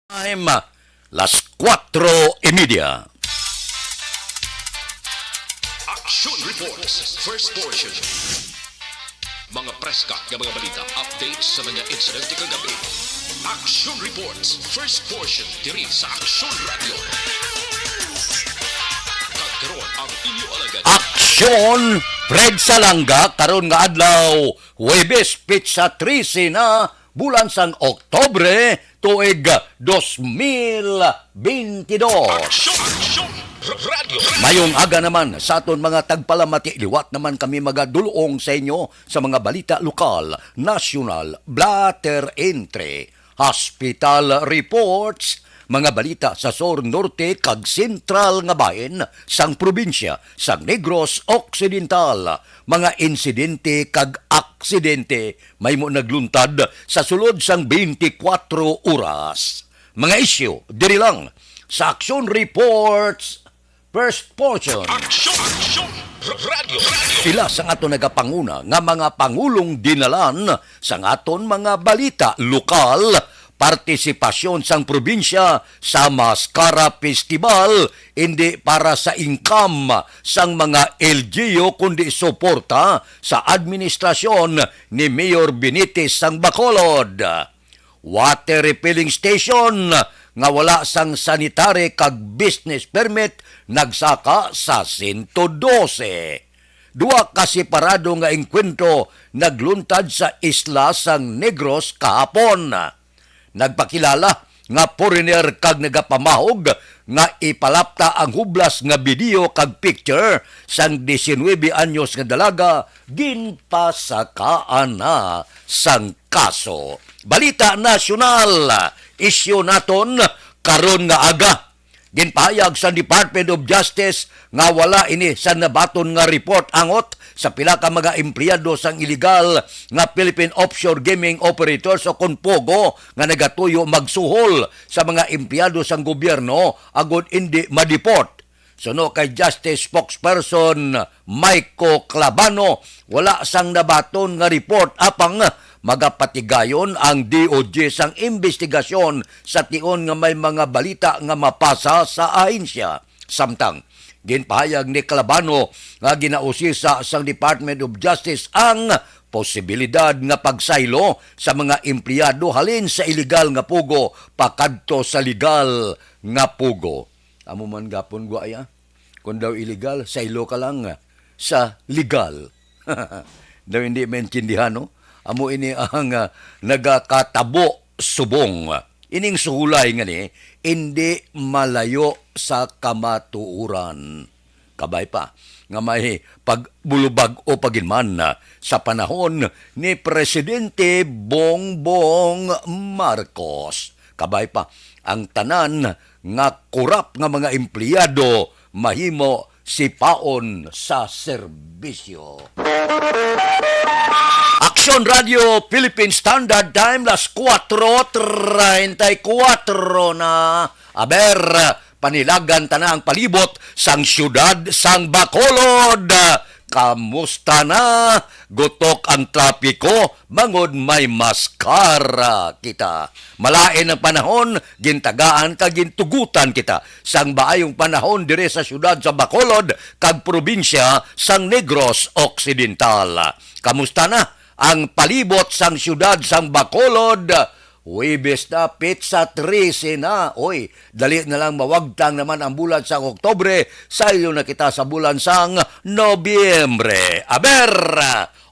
Time, las 4:30. Action Reports, first portion. Mga preska ng mga balita, updates sa mga insidente kagabi. Action Reports, first portion, diri sa Action Radio. Kagkaroon ang inyo alagad. Aksyon Fred Salanga karon nga adlaw Huwebes Pizza 13 na bulan sang Oktobre tuig 2022. Action Radio. Mayong aga naman sa aton mga tagpalamati, liwat naman kami magadulong sa inyo sa mga balita lokal, national, blatter entry, hospital reports, mga balita sa Sur Norte kag Sentral nga bahin sang probinsya sang Negros Occidental, mga insidente kag aksidente may mo nagluntad sa sulod sang 24 oras. Mga isyu diri lang sa Action Reports first portion. Action Radio. Sila sang aton nagapanguna nga mga pangulong dinalan sang aton mga balita lokal, partisipasyon sang probinsya sa Mascara Festival, hindi para sa income sang mga LGU kundi suporta sa administrasyon ni Mayor Benitez sang Bacolod. Water refilling station nga wala sang sanitary kag business permit nagsaka sa 112. Dua ka separado nga engkwentro nagluntad sa isla sang Negros kahapon. Nagpakilala nga foreigner kag nagapamahog nga ipalapta ang hublas nga video kag picture sang 19 anyos nga dalaga ginpasakaan na sang kaso. Balita nasyonal, isyu naton karon nga aga. Ginpahayag sa Department of Justice nga wala ini sa nabaton nga report angot sa pila ka mga empleyado sang illegal nga Philippine Offshore Gaming Operators o Konpogo nga nagatuyo magsuhol sa mga empleyado sang gobyerno agud hindi madeport. Suno kay Justice Spokesperson Maiko Clabano, wala sang nabaton nga report apang magapatigayon ang DOJ sang investigasyon sa tion nga may mga balita nga mapasa sa ahensya. Samtang ginpahayag ni Calabano nga ginausisa sang Department of Justice ang posibilidad nga pagsaylo sa mga empleyado halin sa illegal nga pugo pakadto sa legal nga pugo. Amo man gapon guaya, kung daw illegal, saylo ka lang sa legal. Daw hindi maintindihan, no? Amo ini ang nagakatabo subong. Ining suhulay nga ni, hindi malayo sa kamatuuran. Kabay pa, nga may pagbulubag o paginman sa panahon ni Presidente Bongbong Marcos. Kabay pa, ang tanan nga kurap nga mga empleyado mahimo sipaon sa serbisyo. Action Radio Philippine Standard Time, las 4:34 na. Aber, panilagan tanang palibot sang syudad sang Bacolod. Kamusta na? Gutok ang trapiko, mangod may maskara kita. Malain ang panahon, gintagaan kag gintugutan kita. Sang baayong panahon dire sa syudad sa Bacolod, kag probinsya sang Negros Occidental. Kamusta na ang palibot sang syudad sang Bacolod? Huwebes na, Pizza 13 na. Oy, dali na lang mawagtang naman ang bulan sang Oktobre. Sayo na kita sa bulan sang Nobyembre. Aber,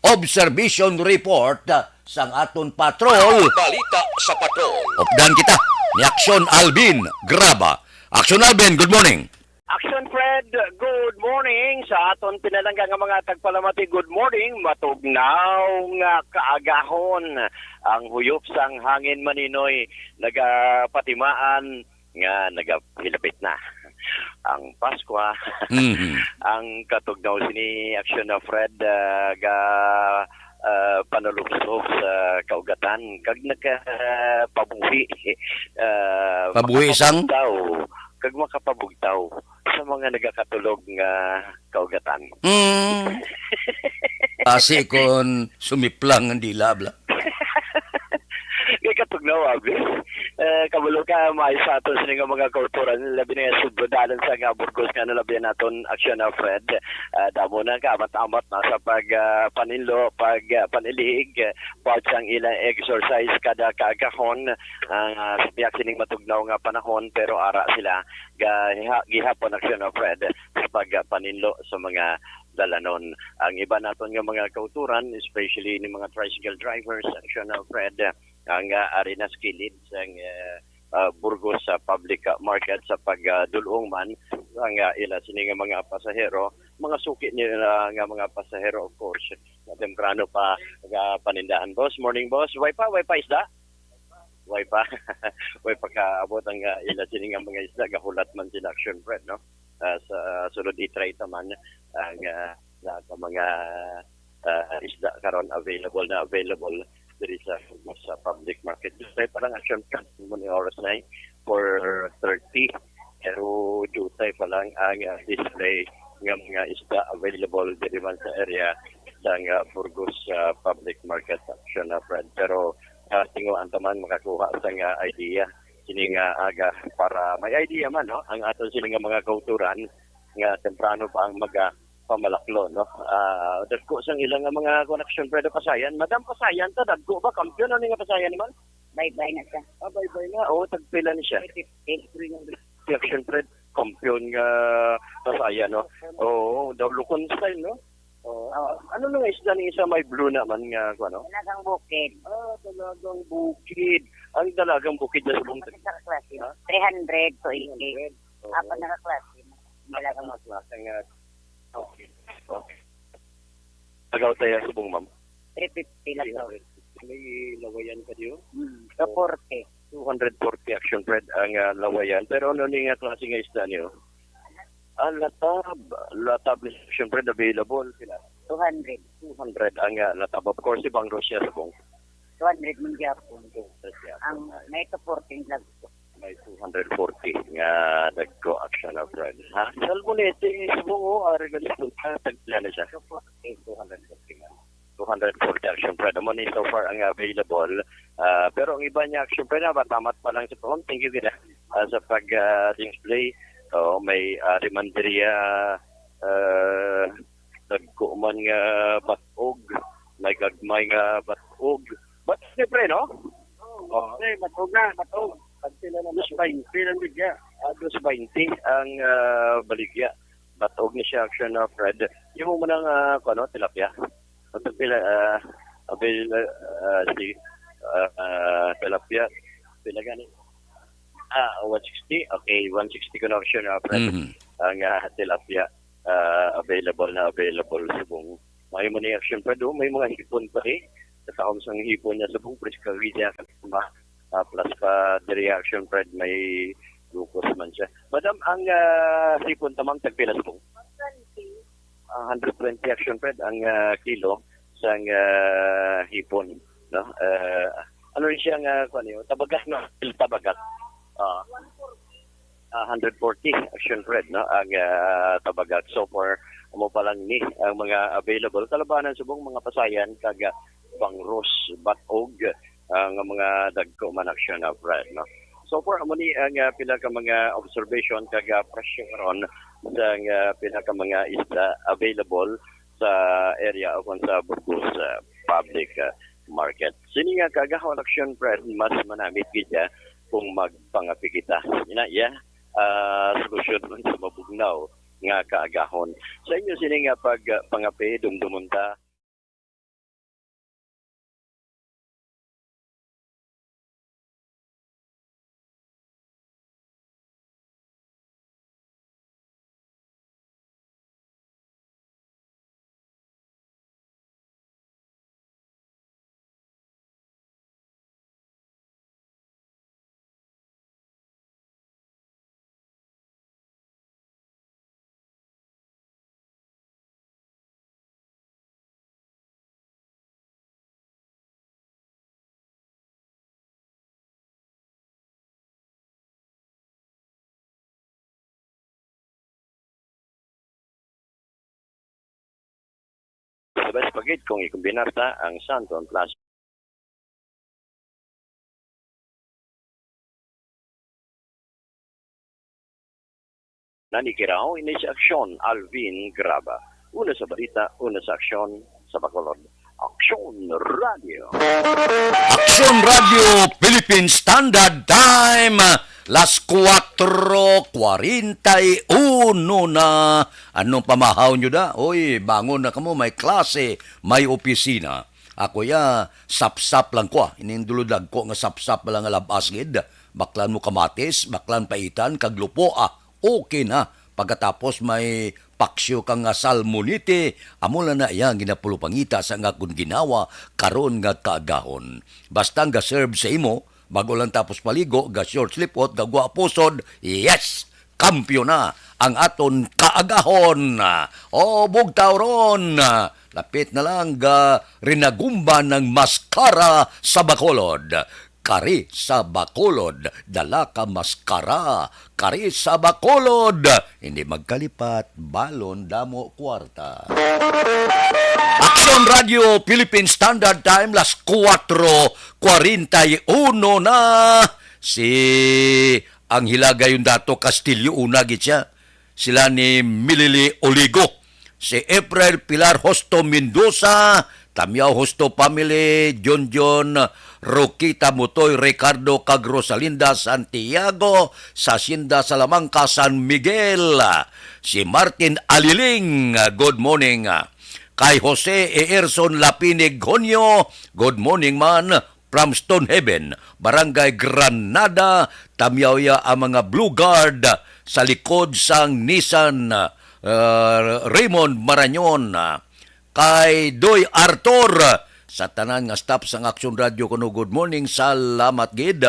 observation report sang aton patrol. Balita sa patrol. Opdan kita ni Action Alvin Graba. Action Alvin, good morning. Action Fred, good morning sa aton pinalangga nga mga tagpalamati. Good morning, matugnaw nga kaagahon ang huyop sang hangin maninoy nagapatimaan nga nagahilabit na ang Pasko. Ang katugnaw sini Action na Fred ga panulubsob sa kaugatan kag nagpabuhi Pabuhi sang kag makapabugtaw sa mga nagakatulog nga kaugatan. Kasi kon sumiplang ang dilabla. Kaya katugnaw, abi. kabalo ka may sa aton sini nga mga kulturan labi na subodalan sa nga Burgos nga labi naton aksyon na Fred. Damo na ka amat na sa pag paninlo, pag panilihig, part sang ilang exercise kada kagahon biyak sining matugnaw nga panahon pero ara sila gihapon aksyon na Fred sa pag paninlo sa mga dalanon. Ang iba naton nga mga kauturan, especially ni mga tricycle drivers, aksyon na Fred, ang arena skilled ang Burgos sa public market sa pagdulong man ang ila sini nga mga pasahero, mga suki nila nga mga pasahero of course. Temprano pa panindahan boss. Morning boss. Way pa isda? Way pa. Way pa kaabot ang ila sini nga mga isda gahulat man sila action Fred no. Sa sulod i-try taman ang mga isda karon available diri sa public market. Dutay parang action mo ni oras na 4:30 pero dutay pa lang ang display ng mga isda available diri man sa area sa Burgos public market action na Fred. Pero tingo antaman makakuha sa idea sini nga aga para may idea man no ang aton sini nga mga kauturan nga temprano pa ang pamalaklo no. Dagko sang ilang nga mga connection Fredo Pasayan. Madam Pasayan ta dagko ba kampiyon ani nga Pasayan man? Bye-bye na siya. Bye-bye na. Tagpila ni siya. Action Fred kampiyon nga Pasayan no. Lukon style no. Ano nga isda ni isa may blue naman nga ano? Dalagang bukid. Dalagang bukid. Ang dalagang bukid na subong Sa klase. 300 to 80. Apat na klase. Dalagang klase nga. Okay. Agaw tayo subong ma'am. 350 lang daw. May lawayan ka diyo? Sa 40. 240 action Fred ang lawayan. Pero ano ni nga klase nga isda niyo? Latab action Fred available sila. 200. 200 ang latab. Of course, ibang Russia subong. 200 man gyapon. Ang may to 14 lang. May 240 nga nagko action na Fred. Salmonete subong regalis tagpila na siya. 240 action Fred. Amo ni so far ang available. Pero ang iba niya action Fred na tamat pa lang sa phone. Thank you gina sa pag-display. May remanderia nagko man nga batog. May gagmay nga batog. But siyempre no? Batog na. Sila na mas 20 lang bigya. 20 ang baligya. Batog ni siya action na Fred. Yung mo nang tilapia. Ito pila tilapia. Pila gani? 160. Okay, 160 ko na action na Fred. Ang tilapia available subong. May mo ni action Fred. May mga hipon pa Kasama sa hipon niya subong prescaria kasama. Plus pa the reaction Fred may glucose man siya. Madam, ang sipon tamang tagpila subong? 120 action Fred ang kilo sa hipon. No? Ano rin siya tabagat no? Tabagat. 140 action Fred no? Ang tabagat. So for mo pa lang ni ang mga available kalabanan subong mga pasayan kaga bangros batog ang mga dagko man action na Fred no. So for amo ni ang pila ka mga observation kaga presyo karon sa pila ka mga isda available sa area of sa Burgos public market. Sini nga kagahon action Fred mas manamit kita kung magpangapi kita. Solusyon man sa mabugnaw nga kaagahon. Sa inyo sini nga pag pangapi dumdumunta sa best pagid kung ikumbinarta ang Santon Plus Nanikiraw ini sa aksyon Alvin Graba. Una sa balita, una sa aksyon sa Bacolod. Aksyon Radio. Aksyon Radio Philippine Standard Time. Las 4:41 na. Anong pamahaw nyo da? Oy, bangon na kamo, may klase, may opisina. Ako ya, sap-sap lang ko. Inindulodag ko nga sap-sap lang nga labas gid. Baklan mo kamatis, baklan paitan, kaglupo okay na. Pagkatapos may paksyo kang nga salmonite, amula na iyang ginapulupangita sa nga kung ginawa, karon nga kaagahon. Basta nga serve sa imo, bago lang tapos paligo, ga short slipot, ga guwapusod, yes! Kampyo na ang aton kaagahon. O bugtaw ron. Lapit na lang ga rinagumba ng maskara sa Bacolod. Kari sa Bacolod, dala ka maskara. Kari sa Bacolod, hindi magkalipat, balon damo kwarta. Aksyon Radio Philippine Standard Time, las 4:41 na. Si ang Hilagayon Dato Castillo una gid siya. Sila ni Milili Oligo. Si April Pilar Hosto Mendoza, Tamiao Hosto Family, John Roquita Mutoy, Ricardo Cagrosalinda Santiago, Sasinda Salamangka, San Miguel. Si Martin Aliling, good morning. Kay Jose Eerson Lapinig Honyo, good morning man. From Stonehaven, Barangay Granada, Tamiawya ang mga Blue Guard sa likod sang Nissan Raymond Marañon. Kay Doy Arthur, sa tanan nga staff sang Aksyon Radio kuno good morning, salamat gid.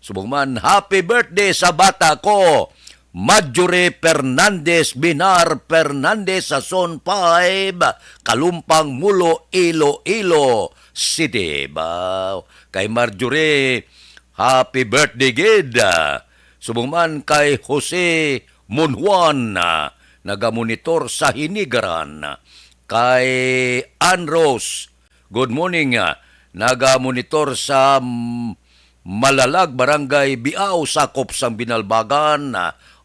Subong man, happy birthday sa bata ko, Marjorie Fernandez Binar Fernandez sa Zone 5, Kalumpang Mulo, Iloilo City. Kay Marjorie, happy birthday gid. Subong man kay Jose Monjuan, nagamonitor sa Hinigaran. Kay Ann Rose, good morning, nagamonitor sa Malalag, Barangay Biao, sakop sang Binalbagan.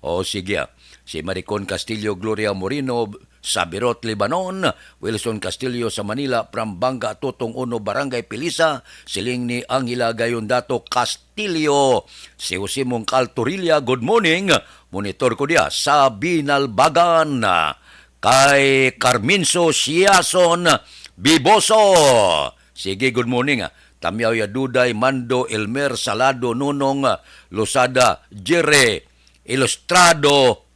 O sige, si Maricon Castillo Gloria Moreno sa Birot, Lebanon. Wilson Castillo sa Manila, Prambanga, Tutong Uno, Barangay Pilisa. Siling ni Angela Gayondato Castillo. Si Jose Mongcal Torilla, good morning. Monitor ko dia sa Binalbagan. Kay Carminso Siason Biboso. Sige, good morning. Tamiao ya Duday, Mando, Elmer, Salado, Nunong, Losada, Jere, Ilustrado,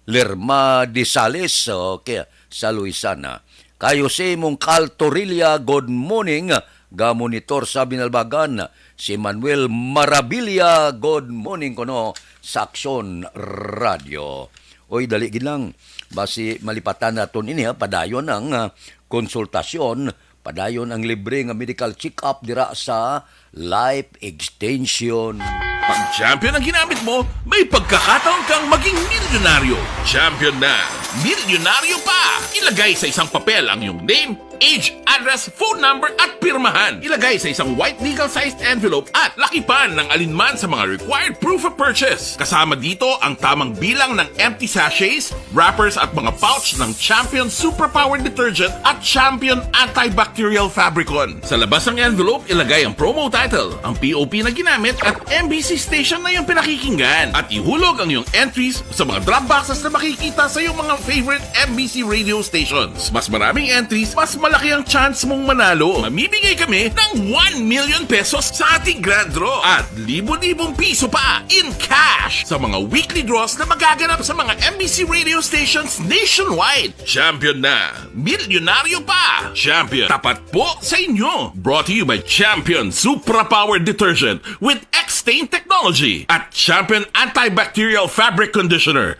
Lerma de Sales, okay, sa Luisana. Kayo si Mongcal Torilla, good morning. Ga-monitor sa Binalbagan. Si Manuel Marabilia, good morning kono sa Aksyon Radio. Oy, dali gilang. Basi malipatan naton ini, padayon ang konsultasyon, padayon ang libre nga medical check-up dira sa Life Extension. Pag champion ang ginamit mo, may pagkakataon kang maging milyonaryo. Champion na, milyonaryo pa! Ilagay sa isang papel ang iyong name, age, address, phone number at pirmahan. Ilagay sa isang white legal-sized envelope at lakipan ng alinman sa mga required proof of purchase. Kasama dito ang tamang bilang ng empty sachets, wrappers at mga pouch ng Champion Superpower Detergent at Champion Antibacterial Fabricon. Sa labas ng envelope, ilagay ang promo title, ang POP na ginamit at MBC station na yung pinakikinggan. At ihulog ang iyong entries sa mga drop boxes na makikita sa iyong mga favorite MBC radio stations. Mas maraming entries, mas malaki ang chance mong manalo. Mamimigay kami ng 1 million pesos sa ating grand draw at libo-libong piso pa in cash sa mga weekly draws na magaganap sa mga MBC radio stations nationwide. Champion na, milyonaryo pa. Champion, tapat po sa inyo. Brought to you by Champion Superpower Detergent with X-Stain Technology at Champion Antibacterial Fabric Conditioner.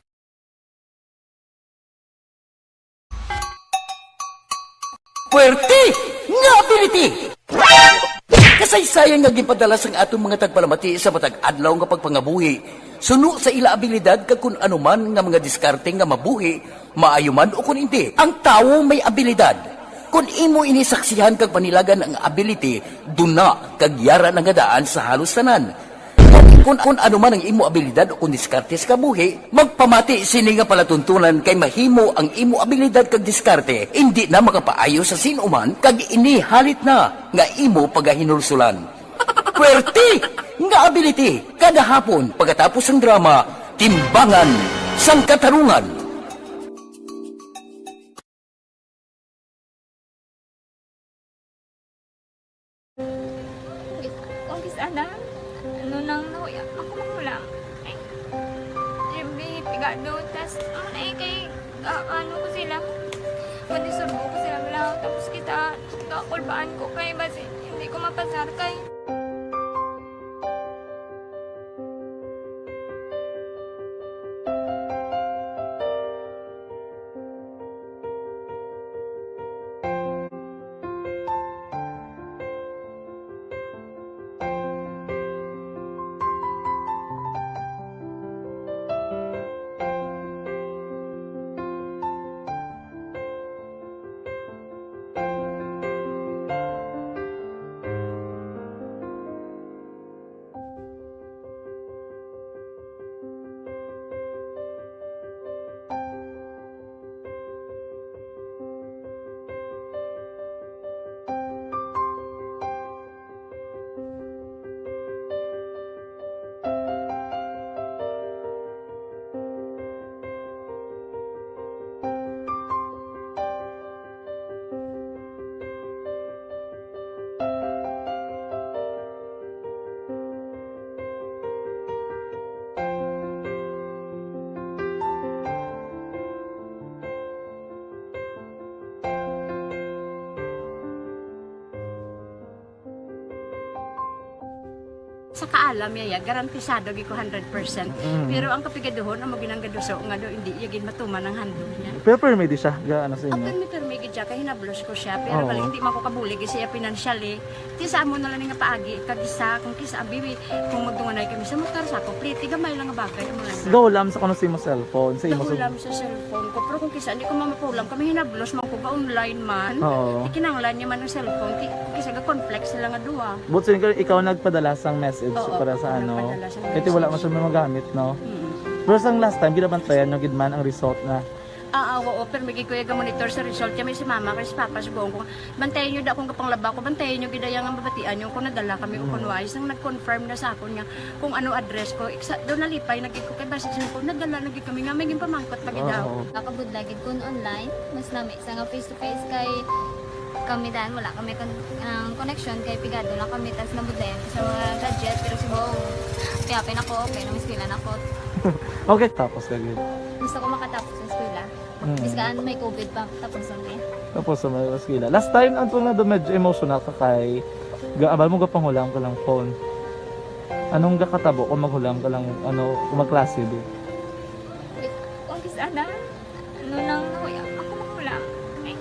Puwerte nga ability! Kasaysayan nga gipadala sang atong mga tagpalamati sa matag adlaw nga pagpangabuhi. Suno sa ila abilidad kag kun anuman nga mga diskarte nga mabuhi, maayo man o kun hindi. Ang tawo may abilidad. Kung imo inisaksihan kag panilagan ang ability, duna kag yara nga daan sa halos tanan. Kung kung ano man ang imo abilidad o kung diskarte sa kabuhi, magpamati sini nga palatuntunan kay mahimo ang imo abilidad kag diskarte, hindi na makapaayo sa sinuman kag ini halit na nga imo pagahinulsulan. Puwerte nga ability kada hapon pagkatapos ng drama, Timbangan sang Katarungan. Kung sana, ano nang nahuya, ako makulang. Ay, siyempre, pigado, tas, ay, kay, ano ko sila, manisurbo ko sila lang, tapos kita, kakulbaan ko kay, basi, hindi ko mapasar kay. Sa kaalam yaya, garantisado gi ko 100%. Pero ang kapigaduhon, ang maginanggaduso, nga do, hindi yagin matuman ang handog niya. Pero permedi siya, gaano sa Ang inyo? permi gid siya, kaya hinablos ko siya. Pero Oo. bali, hindi man ko kabulig siya financially. Ti sa amo na lang nga paagi, kagisa, kung kisa abiwi, kung magdunganay kami sa motor sa ako, pliti, gamay lang nga bagay, amo lang. Gawlam sa kuno sa imo cellphone, sa imo Nakulam sa cellphone ko, pero kung kisa, hindi ko mamapulam, kami hinablos man ko ba online man. Oo. Ikinanglan niya man ang cellphone, kisa ga conflex sila nga duwa. But sin ikaw nagpadala sang message Oo, para sa ako ano. nagpadala sang Ito wala message. man siya magamit, no? Mm. Pero sang last time, ginabantayan nyo gidman ang result na. Oo, pero may kuya ga monitor sa result kami si mama kay si papa si buong ko. Bantayan niyo da kung kapang laba ko, bantayan niyo gidaya nga mabatian yung kung nadala kami o kung wais nang nag-confirm na sa ako niya kung ano address ko. Doon nalipay nagig ko kay basis ko nadala nagig kami nga may pamangkot pag daw. Oo. Nakabudlagid kun online, mas nami sa nga face to face kay kami dahil wala kami connection kay pigado lang kami tas nabudlayan sa mga gadget pero si buong piyapin ako okay na miskilan ako. Okay, tapos kagid. Gusto ko makatapos sa eskwela. Biskaan may COVID pa tapos ang Tapos sa mga skila. Last time, ang na do medyo emotional ka kay gaabal mo gapanghulam ka lang phone. Anong gakatabo kung maghulam ka lang, ano, kung magklase di? Kung sana, ano nang nahuya, ako makulang. Ay,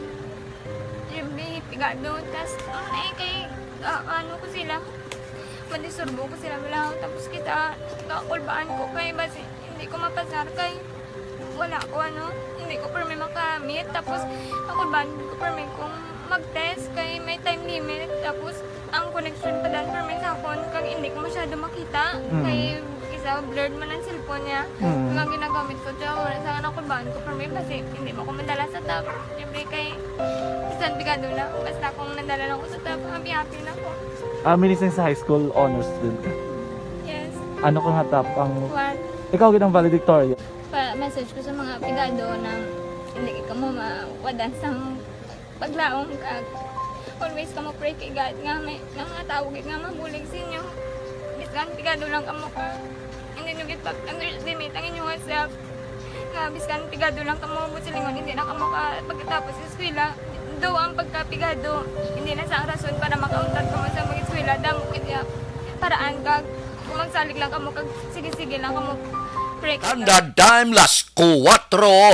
siyempre, pigado, tas, ay, kay, ano ko sila, manisurbo ko sila lang, tapos kita, kakulbaan ko kay, basi, hindi ko mapasar kay, wala ko, hindi ko permi makamit, tapos, kakulbaan ko permi kung mag-test, kay may time limit, tapos, ang connection pa dan permi sa phone, kag hindi ko masyado makita, kay, isa, blurred man ang cellphone niya, kung ang ginagamit ko siya, wala sa anak ko baan ko for me kasi hindi mo ko madala sa top. Siyempre kay isang bigado na, basta kung nadala lang ko sa top, happy na ako. Minising sa high school honors student ka. Yes. Ano kang hatap ang... What? Ikaw ginang valedictorian. Message ko sa mga bigado na hindi ka mo mawadan sang paglaong kag always ka mo pray kay God nga may nga tawag nga mabulig sa inyo. Biskan bigado lang ka mo ka. Hindi nyo git underestimate ang inyong WhatsApp. Nga biskan pigado lang ka mo silingon hindi na ka mo ka pagkatapos sa eskwela. Do ang pagkapigado hindi na sa rason para makauntat ka mo sa mga eskwela damo kaya paraan kag kung magsalig lang ka mo kag sige-sige lang ka mo pray ka. Standard time las 4:50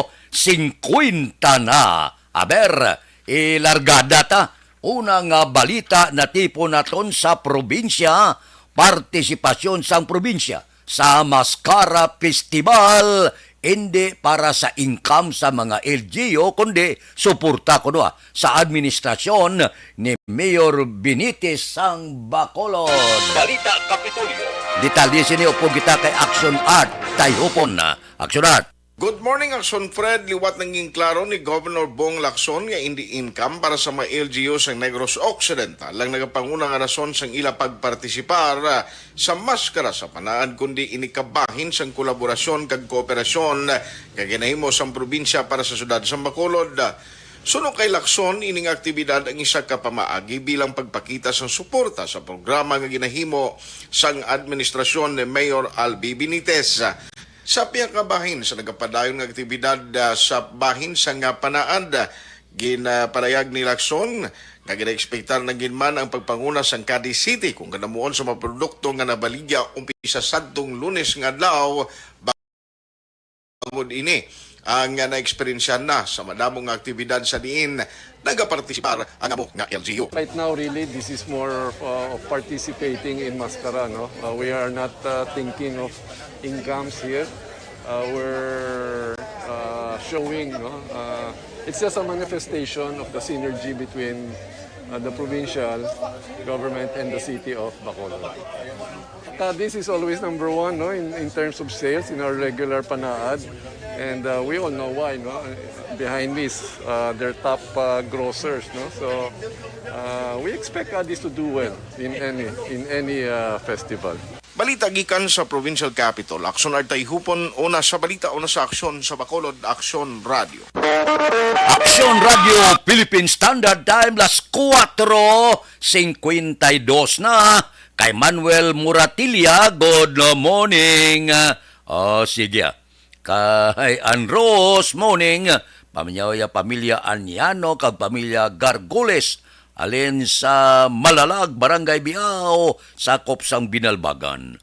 na. Aber, ilargada ta. Unang balita na tipo naton sa probinsya, partisipasyon sang probinsya sa Mascara Festival hindi para sa income sa mga LGU, kundi suporta ko sa administrasyon ni Mayor Benitez sang Bacolod. Balita Kapitolyo. Detalye sini upo kita kay Action Art. Tayhupon na. Action Art. Good morning, Action Fred. Liwat naging klaro ni Governor Bong Lacson nga hindi income para sa mga LGU sa Negros Occidental lang nagapangunang rason sang ila pagpartisipar sa maskara sa panaan kundi inikabahin sang kolaborasyon kag kooperasyon kag ginahimo sang probinsya para sa syudad sa Bacolod. Suno kay Lacson, ining aktibidad ang isa ka pamaagi bilang pagpakita sa suporta sa programa nga ginahimo sang administrasyon ni Mayor Albi Benitez. Sa piyakabahin sa nagapadayon ng aktibidad sa bahin sa nga panaad, ginapalayag ni Lacson nga gina-ekspektar na ginman ang pagpanguna sa Cadiz City kung kanamuon sa mga produkto nga nabaligya umpisa sadtong Lunes nga adlaw bangod ini ang na-eksperyensya na sa madamong aktibidad sa diin nagapartisipar ang amo nga LGU. Right now, really, this is more of participating in Mascara. No? We are not thinking of incomes here. We're showing, it's just a manifestation of the synergy between the provincial government and the city of Bacolod. This is always number one in terms of sales in our regular panaad. And we all know why. Behind this, they're top grocers. So we expect this to do well in any festival. Balita gikan sa Provincial Capital. Action Art Tayhupon, una sa balita, una sa aksyon sa Bacolod, Action Radio. Action Radio Philippine Standard Time, las 4:52 na. Kay Manuel Muratilla, good morning. Sige. Kay Anros, morning. Pamilya Anyano, kag pamilya Gargoles. Alin sa Malalag, Barangay Biao, sakop sang Binalbagan.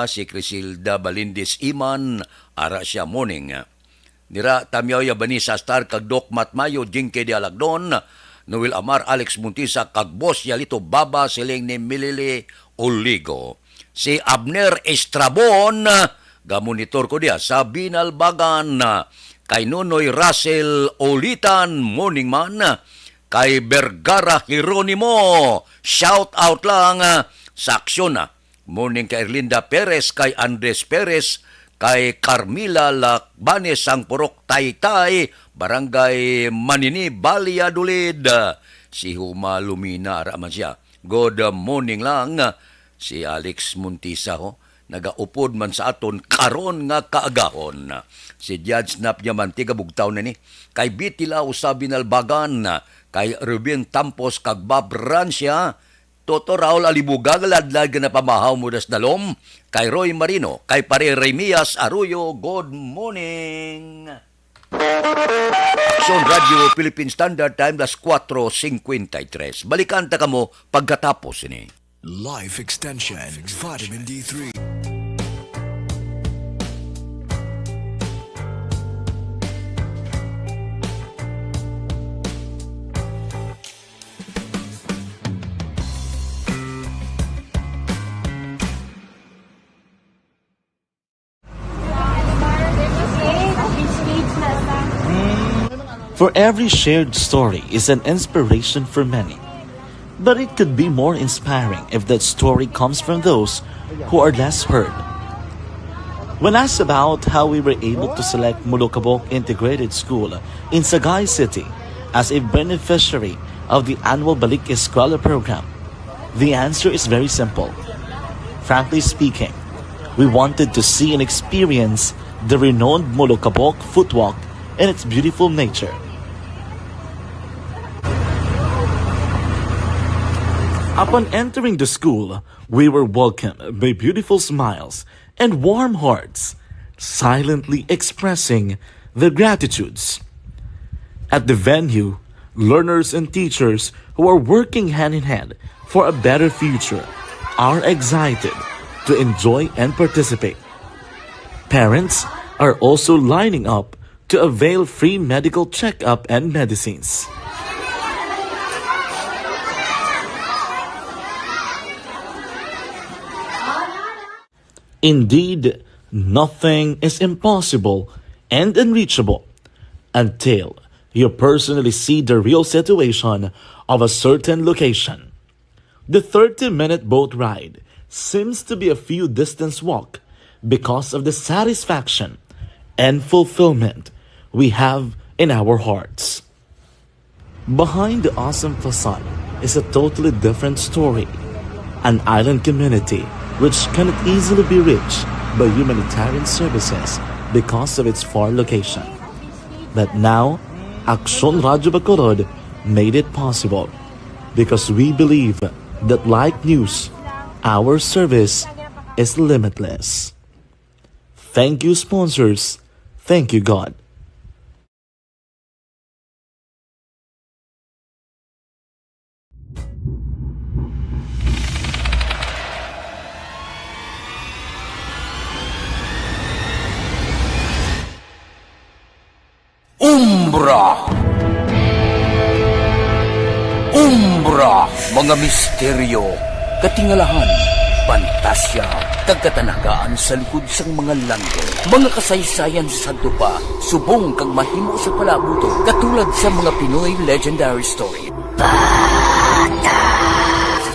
Si Crisilda Balindis Iman, ara siya morning. Nira tamyaw bani sa Star kag Doc Matmayo, Jinke di Alagdon, Noel Amar, Alex Muntisa, kag Boss Yalito Baba, siling ni Milili Oligo. Si Abner Estrabon, gamonitor ko diya sa Binalbagan, kay Nunoy Russell Olitan, morning man, kay Bergara Hieronimo, shout out lang sa aksyon na. Morning kay Erlinda Perez, kay Andres Perez, kay Carmila Lacbanes, ang Purok Taytay, Barangay Manini, Balyadolid. Si Huma Lumina, araman siya. Good morning lang. Si Alex Muntisa, nagaupod man sa aton karon nga kaagahon. Si Judge Snap Yaman, tiga bugtaw na ni. Kay Bitilaw sa Binalbagan, kay Ruben Tampos kag Bob Rancia, Toto Raul Alibuga, ladlag na pamahaw mo das dalom, kay Roy Marino, kay Pare Remias Arroyo, good morning. Action Radio Philippine Standard Time, las 4:53. Balikan ta kamo pagkatapos ini. Life Extension, Vitamin D3. For every shared story is an inspiration for many. But it could be more inspiring if that story comes from those who are less heard. When asked about how we were able to select Mulukabok Integrated School in Sagay City as a beneficiary of the annual Balik Eskwela program, the answer is very simple. Frankly speaking, we wanted to see and experience the renowned Mulukabok footwalk in its beautiful nature. Upon entering the school, we were welcomed by beautiful smiles and warm hearts, silently expressing their gratitudes. At the venue, learners and teachers who are working hand in hand for a better future are excited to enjoy and participate. Parents are also lining up to avail free medical checkup and medicines. Indeed, nothing is impossible and unreachable until you personally see the real situation of a certain location. The 30-minute boat ride seems to be a few distance walk because of the satisfaction and fulfillment we have in our hearts. Behind the awesome facade is a totally different story. An island community which cannot easily be reached by humanitarian services because of its far location. But now, Aksyon Radio Bacolod made it possible because we believe that like news, our service is limitless. Thank you, sponsors. Thank you, God. Umbra, mga misteryo, katingalahan, pantasya, kagkatanagaan sa likod sang mga lando, mga kasaysayan sa dupa, subong kag mahimo sa palabuto, katulad sa mga Pinoy legendary story.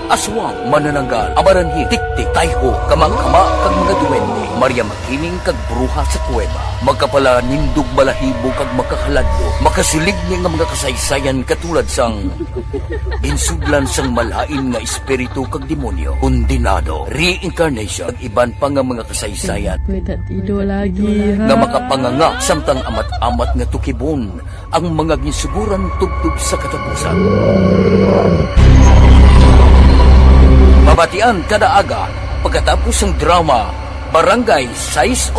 Aswang, manananggal, amaranhit, tiktik, tayho, kamang-kama, kag mga duwende, Maria Makining kag bruha sa kuweba, magkapala nindog balahibo kag makahaladlo, makasilig nga mga kasaysayan katulad sang ginsudlan sang malain nga espiritu kag demonyo, kondinado, reincarnation, kag iban pa nga mga kasaysayan nga makapanganga samtang amat-amat nga tukibon ang mga ginsuguran tubtub sa katapusan. Mabatian kada aga pagkatapos ng drama Barangay 684.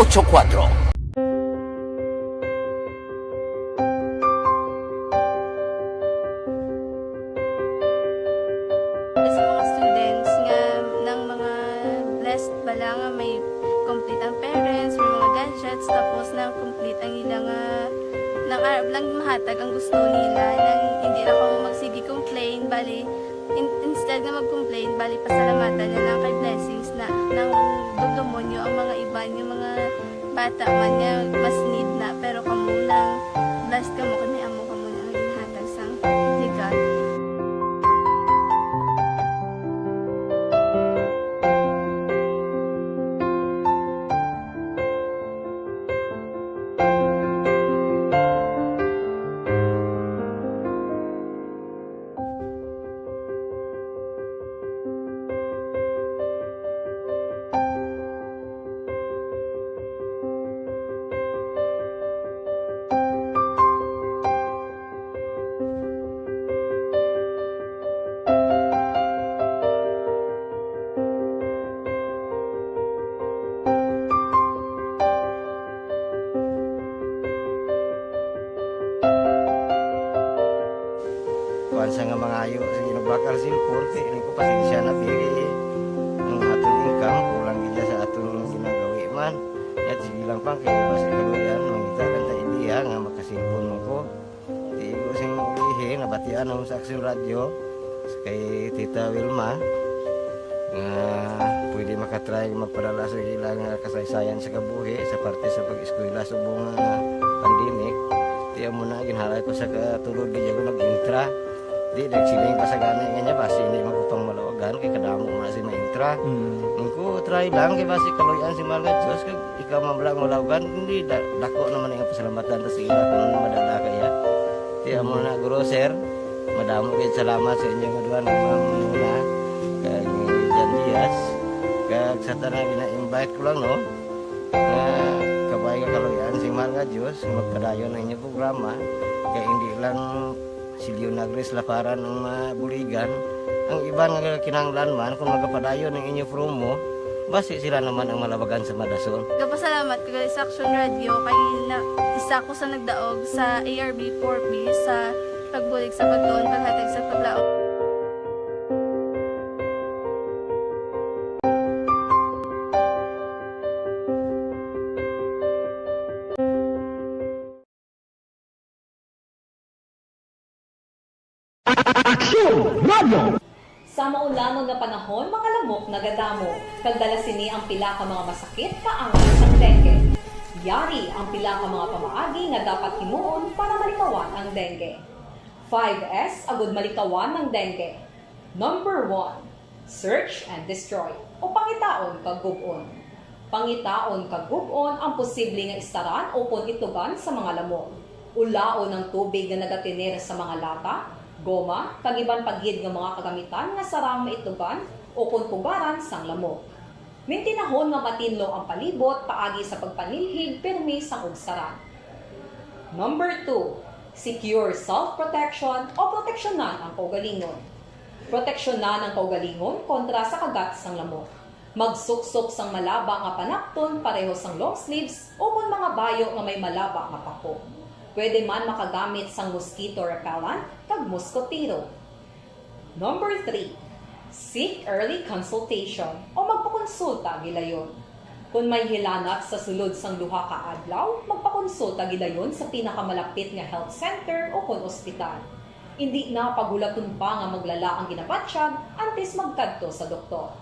Sa mga students nga ng mga blessed bala nga may complete ang parents, may mga gadgets, tapos na complete ang ilang nang arab lang mahatag ang gusto nila nang hindi na ako magsigi complain bali instead na mag-complain, bali pasalamatan na lang kay blessings na nang dudumonyo ang mga iban, yung mga bata man nga mas need na, pero kamo lang blessed kamo kami amo kamo na ginhatag sang ligat. Sa nga mga ayo sa ginubakal silpon kay ini ko pasensya na pili ang atong income kulang gid sa atong ginagawi man at sige lang pang kay basta kaluyan mangita kan ta idea nga makasilpon mo ko di ko sing ihi nabatian ang sa Aksyon Radio kay Tita Wilma nga pwede makatry magpadala sa ilang kasaysayan sa kabuhi sa parte sa pag-eskwela subong pandemic tiya mo na ginhalay ko sa katulog di ko nag-intra. Di nagsiling pa sa gana nga basi hindi magupang malawagan kay kadamo man si maintra. Ko try lang kay basi kaloyan si mga Diyos kay ikaw mablang malawagan hindi dako naman ang pasalamatan ta sa ila kung madala kaya. Ti amo na guro sir, madamo kay salamat sa inyong duha ng mga kay Jan Diaz. Kag sa tanang ina-invite ko lang no. Kabay ka kaloyan si mga Diyos magpadayon ng inyong programa kay hindi lang silyo nagres laparan ng mabuligan ang iban nga kinanglan man kung magapadayon ng inyo promo basi sila naman ang malabagan sa Madason. Kapasalamat ko sa Aksyon Radio kay na isa ko sa nagdaog sa ARB 4B sa pagbulig sa pagtuon paghatag sa paglaom. Sa maulamang nga panahon, mga lamok nagadamo. Kagdala sini ang pila ka mga masakit kaangay sa dengue. Yari ang pila ka mga pamaagi nga dapat himuon para malikawan ang dengue. 5S agud malikawan ng dengue. Number 1, search and destroy o pangitaon kag gub-on. Pangitaon kag gub-on ang posible nga istaran o itugan sa mga lamok. Ulaon ng tubig nga nagatiner sa mga lata, goma, kag iban pagyid nga mga kagamitan nga sarang maitugan o pugaran sang lamok. Mintinahon nga matinlo ang palibot paagi sa pagpanilhig pirmi sang ugsaran. Number 2, secure self-protection o proteksyonan ang kaugalingon. Proteksyonan ang kaugalingon kontra sa kagat sang lamok. Magsuksok sang malaba nga panakton pareho sang long sleeves o kung mga bayo nga may malaba nga pako. Pwede man makagamit sang mosquito repellent kag mosquitero. Number 3, seek early consultation o magpakonsulta gilayon. Kung may hilanat sa sulod sang duha ka adlaw, magpakonsulta gilayon sa pinakamalapit nga health center o kon ospital. Hindi na pagulaton pa nga maglala ang ginabatsyag antes magkadto sa doktor.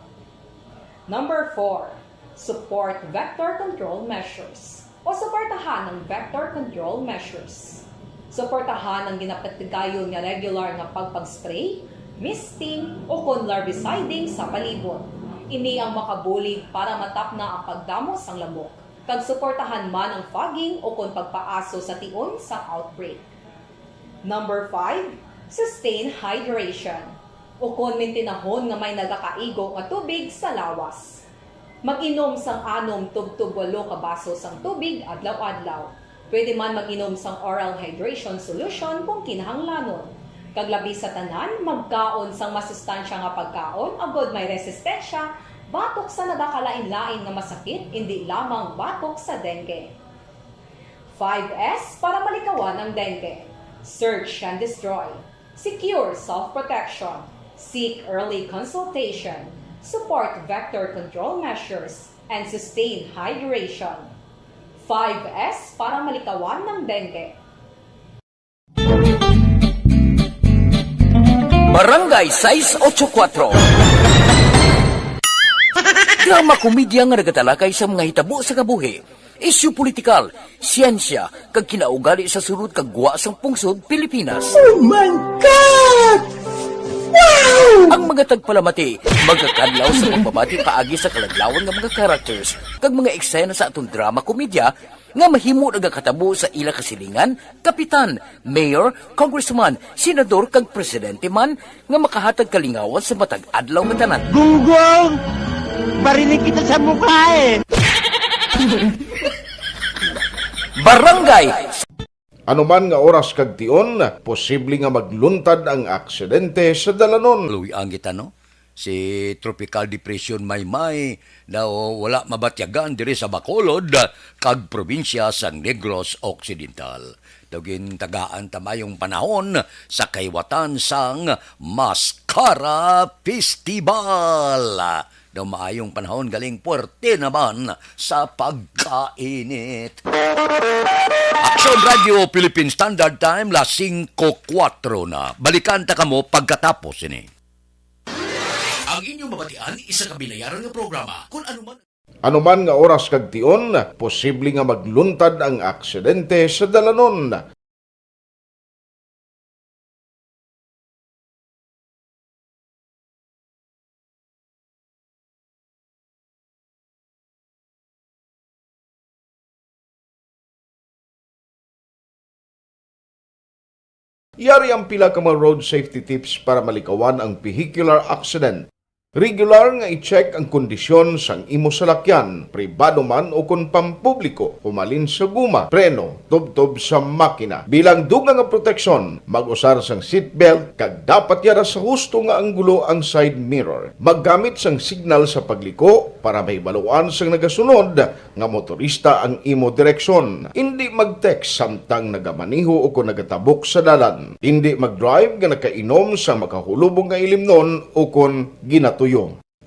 Number 4, support vector control measures o suportahan ng vector control measures. Suportahan ang ginapatigayon nga regular nga pagpag-spray, misting o kon larviciding sa palibot. Ini ang makabulig para matap na ang pagdamo sang lamok. Kag suportahan man ang fogging o kon pagpaaso sa tion sa outbreak. Number 5, sustain hydration o kon mintinahon nga may nagakaigo nga tubig sa lawas. Mag-inom sang 6 tub-tub 8 ka baso sang tubig adlaw-adlaw. Pwede man mag-inom sang oral hydration solution kung kinahanglanon. Kaglabi sa tanan, magkaon sang masustansya nga pagkaon, agod may resistensya, batok sa nagakalain-lain nga masakit, hindi lamang batok sa dengue. 5S para malikawan ang dengue. Search and destroy. Secure self-protection. Seek early consultation. Support vector control measures. And sustain hydration. 5S para malikawan ng dengue. Barangay 684. Drama komedya nga nagatalakay sa mga hitabo sa kabuhi, isyu politikal, siyensya, kag kinaugali sa sulod kag guwa sang pungsod Pilipinas. Oh my God! Wow! Ang mga tagpalamati, magkakadlaw sa pagbabati paagi sa kalaglawan nga mga characters kag mga eksena sa atong drama komedya nga mahimo nagakatabo sa ila kasilingan, kapitan, mayor, congressman, senador kag presidente man nga makahatag kalingawan sa matag adlaw nga tanan. Gunggong! Barinig kita sa mukha eh! Barangay! Anuman nga oras kag tion, posible nga magluntad ang aksidente sa dalanon. Luwi ang kita, no? Si Tropical Depression Maymay na wala mabatyagan diri sa Bacolod kag probinsya sa Negros Occidental. Dagin tagaan tamayong panahon sa kaywatan sang Mascara Festival. Daw maayong panahon galing puwerte naman sa pagkainit. Action Radio Philippine Standard Time, 5:04 na. Balikan ta kamo pagkatapos ini. Ang inyong mabatian, isa kabilayaran ng programa. Kung Anuman nga oras kag tion, posible nga magluntad ang aksidente sa dalanon. Yari ang pila ka mga road safety tips para malikawan ang vehicular accident. Regular nga i-check ang kondisyon sang imo salakyan, pribado man o kun pampubliko, humalin sa guma, preno, tubtob sa makina. Bilang dugang nga proteksyon, mag-usar sang seatbelt, kag dapat yara sa husto nga anggulo ang side mirror. Maggamit sang signal sa pagliko para may baluan sang nagasunod nga motorista ang imo direksyon. Hindi mag-text samtang nagamaniho o kung nagatabok sa dalan. Hindi mag-drive nga nakainom sa makahulubong nga ilimnon o kung ginatuyong.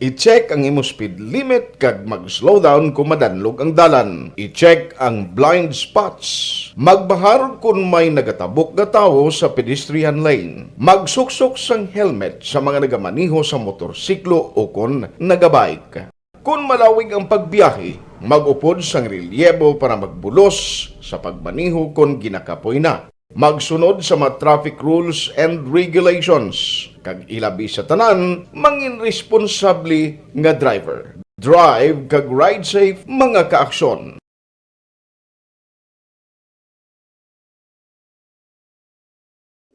I-check ang imo speed limit kag mag-slow down kung madanlog ang dalan. I-check ang blind spots. Magbahar kung may nagatabok na tao sa pedestrian lane. Magsuksok sang helmet sa mga nagamaniho sa motorsiklo o kung nagabike. Kung malawig ang pagbiyahe, mag-upod sang relyebo para magbulos sa pagmaniho kung ginakapoy na. Magsunod sa mga traffic rules and regulations. Kag ilabi sa tanan, mangin responsable nga driver. Drive kag ride safe mga kaaksyon.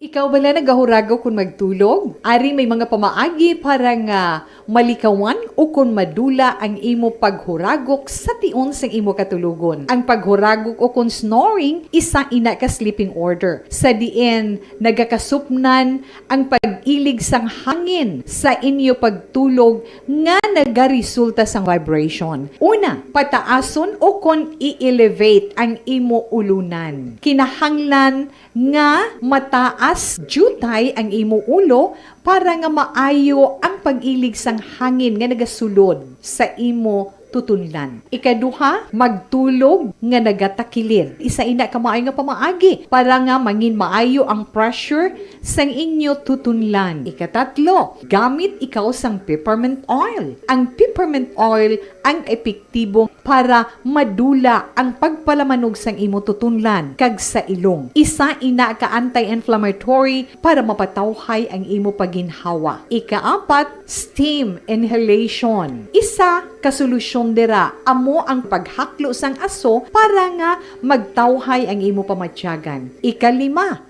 Ikaw bala nagahurago kung magtulog? Ari may mga pamaagi para nga malikawan o kung madula ang imo paghuragok sa tion sang imo katulugon. Ang paghuragok o kung snoring, isa ina ka sleeping order. Sa diin, nagakasupnan ang pag-ilig sang hangin sa inyo pagtulog nga nagaresulta sang vibration. Una, pataason o kung i-elevate ang imo ulunan. Kinahanglan nga mataas jutay ang imo ulo para nga maayo ang pag-ilig sang hangin nga nagasulod sa imo tutunlan. Ikaduha, magtulog nga nagatakilir. Isa ina ka maayo nga pamaagi para nga mangin maayo ang pressure sang inyo tutunlan. Ikatatlo, gamit ikaw sang peppermint oil. Ang peppermint oil ang epektibo para madula ang pagpalamanog sang imo tutunlan kag sa ilong. Isa ina ka anti-inflammatory para mapatawhay ang imo paginhawa. Ikaapat, steam inhalation. Isa ka solusyon dira amo ang paghaklo sang aso para nga magtawhay ang imo pamatyagan. Ikalima,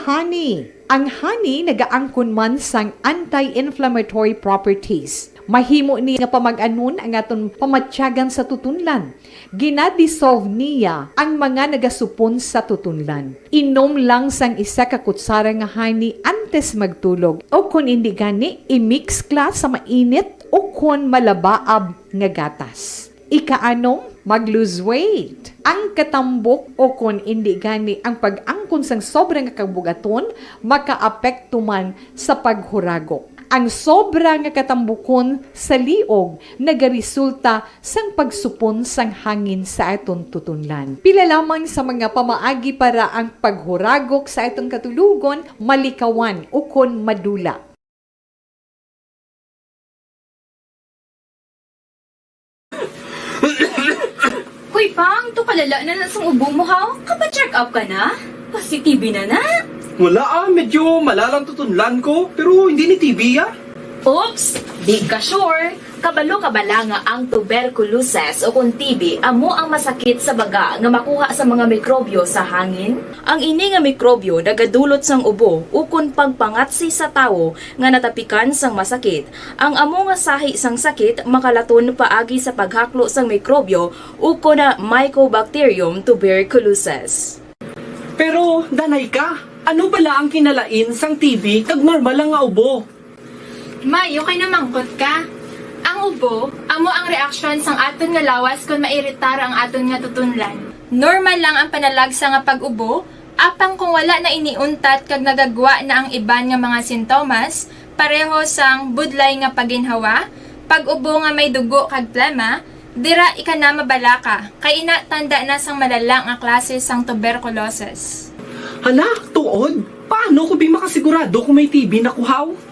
honey. Ang honey nagaangkon man sang anti-inflammatory properties. Mahimo ni nga pamag-anon ang aton pamatyagan sa tutunlan. Ginadissolve niya ang mga nagasupon sa tutunlan. Inom lang sang isa ka kutsara nga honey antes magtulog. O kung hindi gani, i-mix kla sa mainit o kung malabaab nga gatas. Ikaanom, mag-lose weight. Ang katambok o kung hindi gani ang pag-angkon sang sobrang kabugaton, makaapekto man sa paghuragok. Ang sobra nga katambukon sa liog nagaresulta sang pagsupon sang hangin sa aton tutunlan. Pila lamang sa mga pamaagi para ang paghuragok sa atong katulugon malikawan o kon madula. Hoy, Pang, to kalala na sang ubo mo, ha? Kapa-check up ka na? Positive na na? Wala medyo malalang tutunlan ko, pero hindi ni TB Oops! Di ka sure. Kabalo kabala nga ang tuberculosis o kung TB amo ang masakit sa baga nga makuha sa mga mikrobyo sa hangin. Ang ini nga mikrobyo nagadulot sang ubo o kung pagpangatsi sa tawo nga natapikan sang masakit. Ang amo nga sahi sang sakit makalaton paagi sa paghaklo sang mikrobyo o kung na Mycobacterium tuberculosis. Pero, danay ka, ano bala ang kinalain sang TB kag normal lang nga ubo? Mayo kay namangkot ka. Ang ubo, amo ang reaksyon sang aton nga lawas kung mairitar ang aton nga tutunlan. Normal lang ang panalagsa nga pag-ubo, apang kung wala na iniuntat kag nagagwa na ang iban nga mga sintomas, pareho sang budlay nga paginhawa, pag-ubo nga may dugo kag plema, dira ika na mabala ka, kay ina tanda na sang malala nga klase sang tuberculosis. Hala, tuod? Paano ko makasigurado kung may TB na kuhaw?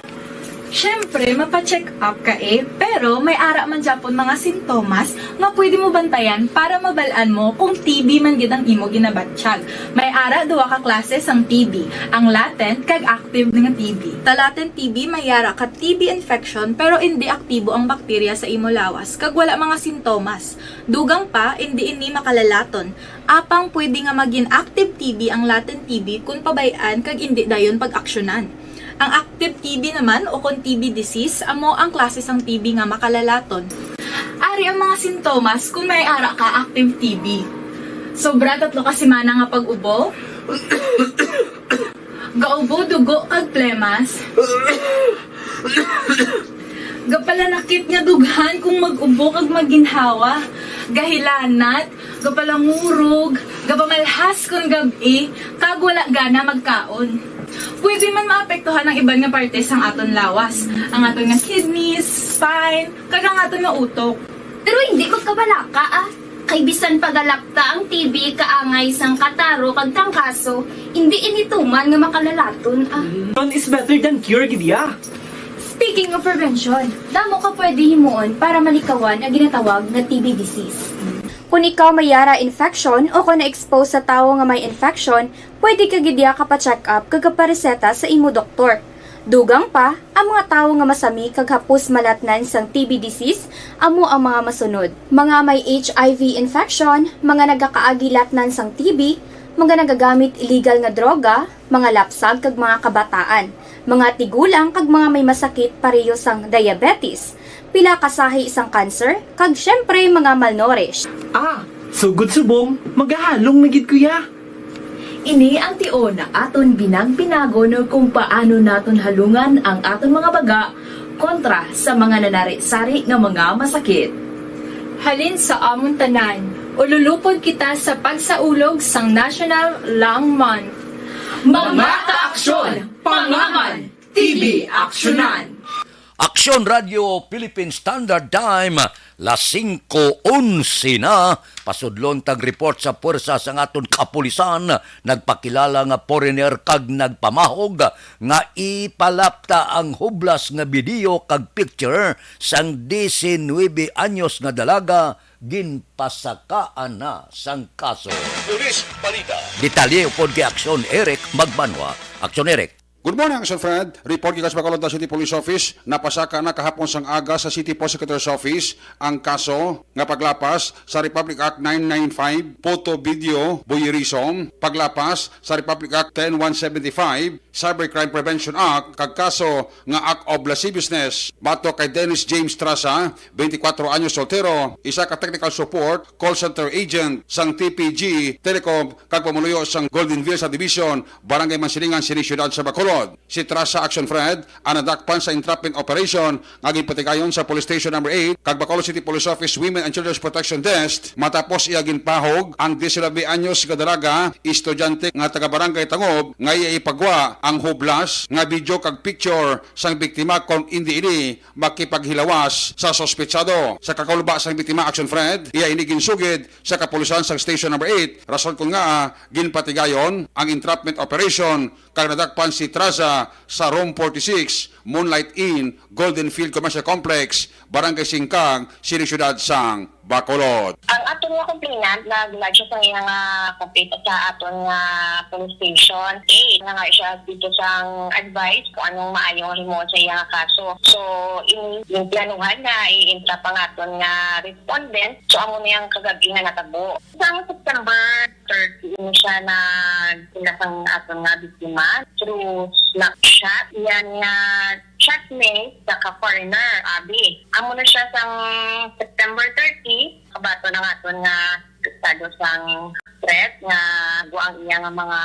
Siyempre, mapacheck up ka pero may ara man Japon mga sintomas nga pwede mo bantayan para mabalaan mo kung TB man gid ang imo ginabatsyag. May ara duwa ka klase sang TB, ang latent kag active nga TB. Ta latent TB may ara ka TB infection pero hindi aktibo ang bakterya sa imo lawas kag wala mga sintomas. Dugang pa hindi ini makalalaton. Apang pwede nga maging active TB ang latent TB kung pabayaan kag hindi dayon pag-aksyonan. Ang active TB naman o kung TB disease, amo ang klase sang TB nga makalalaton. Ari ang mga sintomas kung may ara ka active TB. Sobra 3 ka semana nga pag-ubo, gaubo, dugo, kag plemas, gapalanakit nga dughan kung mag-ubo kag maginhawa, gahilanat, gapalangurog, gapamalhas kung gabi, kag wala gana magkaon. Pwede man maapektuhan ang ibang nga parte sang aton lawas. Ang aton nga kidneys, spine, kag ang aton nga utok. Pero hindi magkabala ka Kay bisan pagalakta ang TB kaangay sang kataro kag tangkaso, hindi inituman nga makalalaton None is better than cure, gidya. Speaking of prevention, damo ka pwede himuon para malikawan ang ginatawag na TB disease. Kung ikaw may yara infection o kung na-expose sa tao nga may infection, pwede ka gidya ka pa-check up kagapareseta sa imo doktor. Dugang pa, ang mga tao nga masami kag hapos malatnan sang TB disease, amo ang mga masunod. Mga may HIV infection, mga nagakaagilatnan sang TB, mga nagagamit illegal nga droga, mga lapsag kag mga kabataan, mga tigulang kag mga may masakit pareho sang diabetes, pila kasahi isang cancer, kag syempre mga malnourished. Sugod subong, magahalong nagid kuya. Ini ang tion na aton binag-binago no kung paano naton halungan ang aton mga baga kontra sa mga nanari-sari nga mga masakit. Halin sa amon tanan, ululupod kita sa pagsaulog sang National Lung Month. Mga kaaksyon, pangaman, TB aksyonan. Aksyon Radio Philippine Standard Time, las 5:11 na. Pasudlon tag report sa puwersa sa aton kapulisan, nagpakilala nga foreigner kag nagpamahog nga ipalapta ang hublas nga video kag picture sang 19 anyos nga dalaga ginpasakaan na sang kaso. Police Balita. Detalye upod kay Aksyon Eric Magbanwa. Aksyon Eric. Good morning, Action Fred. Report gikas Bacolod City Police Office, napasaka na kahapon sang aga sa City Prosecutor's Office ang kaso nga paglapas sa Republic Act 995, photo video voyeurism, paglapas sa Republic Act 10175, Cybercrime Prevention Act, kag kaso nga act of lasciviousness bato kay Dennis James Trasa, 24 anyos soltero, isa ka technical support call center agent sang TPG Telecom kag pamuluyo sang Goldenville Subdivision, Barangay Mansilingan, City Ciudad sa Bacolod. Si Trasa Action Fred ang nadakpan sa entrapment operation nga ginpatigayon sa Police Station No. 8 kag Bacolod City Police Office Women and Children's Protection Desk matapos iya ginpahog ang 19 anyos nga dalaga, estudyante nga taga Barangay Tangob nga iya ipagwa ang hublas nga video kag picture sang biktima kung hindi ini makipaghilawas sa sospetsado. Sa kakulba sang biktima Action Fred, iya ini ginsugid sa kapulisan sang Station No. 8 rason kung nga ginpatigayon ang entrapment operation kag nadakpan si Trasa sa Room 46, Moonlight Inn, Golden Field Commercial Complex, Barangay Singkang, City Ciudad sang Bacolod. Ang aton nga complainant nag-lodge siya sa nga complete sa aton nga police station. Nga siya dito sang advice kung anong maayong himo sa iya nga kaso. So, yung planuhan na i-intra pa nga aton nga respondent. So, amo na yung kagabi nga natabo. Sa September 30, siya na sinasang aton nga biktima through Snapchat. Yan nga chatmate sa ka-foreigner, Abi. Amo na siya sang September 30, kabato na nga ito nga estado sang threat nga buang iya nga mga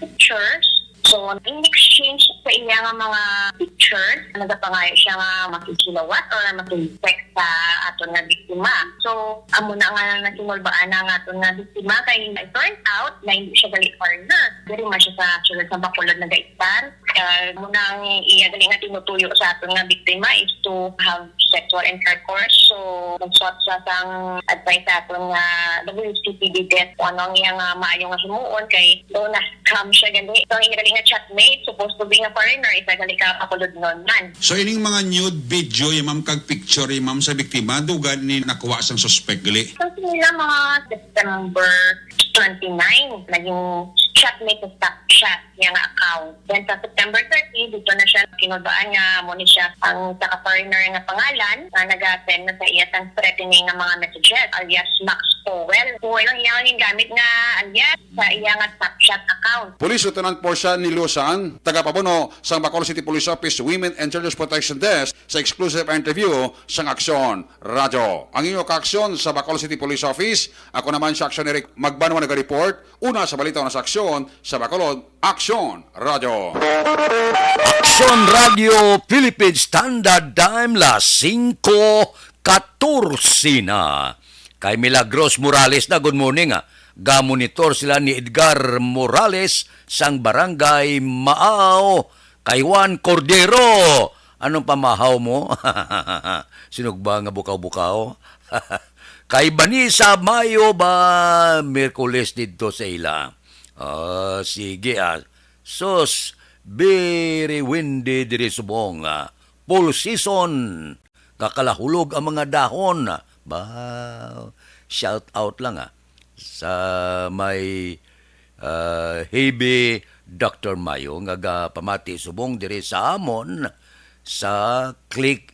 pictures. So, in exchange sa iya nga mga pictures, nagapangayo siya nga makikilawat or makitext sa aton nga biktima. So, amo na nga nasimulbaan na nga aton nga biktima kay it turned out na hindi siya gali foreigner. Very much siya sa Bacolod na gaistan. Muna ang iya gali nga tinutuyo sa aton nga biktima is to have sexual intercourse. So, nagswat siya sang advice sa aton nga WCPD death kung ano ang iya nga maayong nga himuon kay doon na-scam siya gani. So, ang iya gali nga chatmate, supposed to be nga foreigner, isa gali ka Bacolod nun man. So, ining mga nude video, yung ma'am kag picture, yung ma'am sa biktima, dugan ni nakuha sang suspect gali? So, sila mga September 29, naging chatmate sa Snapchat yung account. Then sa September 30, dito na siya kinudaan nga mo ni siya ang saka-foreigner nga pangalan na nag-send na sa iya ang threatening nga mga messages alias Max Powell. So, walang iya nga gamit nga alias sa iya nga Snapchat account. Police Lieutenant Portia Nilusan, tagapabuno sa Bacolod City Police Office Women and Children's Protection Desk sa exclusive interview sa Aksyon Radio. Ang inyong kaaksyon sa Bacolod City Police Office, ako naman si Aksyon Eric Magbanwa nag-report, una sa balita na sa aksyon sa Bacolod, Aksyon Radio. Aksyon Radio Philippine Standard Time, las 5:14 na. Kay Milagros Morales na, good morning ah. Ga-monitor sila ni Edgar Morales sang Barangay Maaw. Kay Juan Cordero. Anong pamahaw mo? Sinugba nga bukaw-bukaw? Kay Banisa Mayo ba Merkules dito sa ila? Sige ah. Sos, very windy diri subong. full season. Kakalahulog ang mga dahon. Ba, shout out lang sa may Hebe Dr. Mayo nga pamati subong diri sa amon sa clinic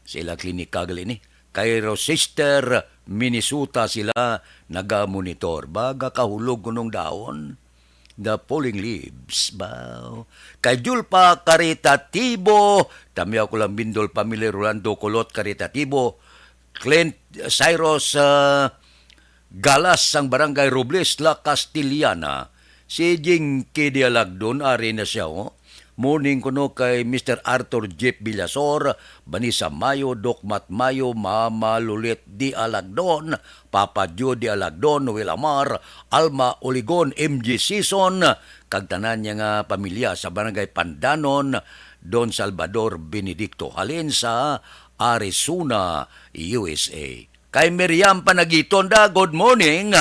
sila klinika gali ni kay Rochester, Minnesota sila naga-monitor baga kahulog kunong daon the falling leaves ba kay Julpa Caritatibo tamiyaw ko lang Bindol Family Rolando Colot Caritatibo Clint Cyrus Galas sang Barangay Robles La Castillana si Jinky Dialagdon ari na siya morning kuno kay Mr. Arthur Jeep Villasor Banisa Mayo Dokmat Mayo Mama Lulit Di Alagdon Papa Joe Di Alagdon Noel Amar Alma Oligon MG Season kag tanan niya nga pamilya sa Barangay Pandanon Don Salvador Benedicto halin sa Arizona USA. Kay Miriam Panagitonda, good morning.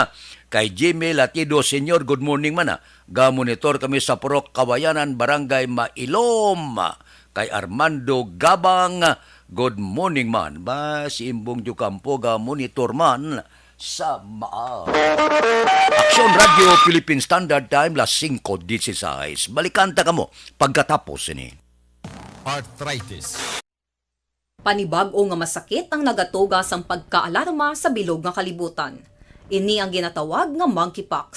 Kay Jimmy Latido Senior, good morning man. Ga-monitor kami sa Purok Kawayanan, Barangay Mailom. Kay Armando Gabang, good morning man. Ba, si Imbong Jukampo, ga-monitor man sa Action Radio Philippine Standard Time, las 5:16. Balikanta ka mo pagkatapos ini. Arthritis. Panibag-o nga masakit ang nagatuga sang pagkaalarma sa bilog nga kalibutan. Ini ang ginatawag nga monkeypox.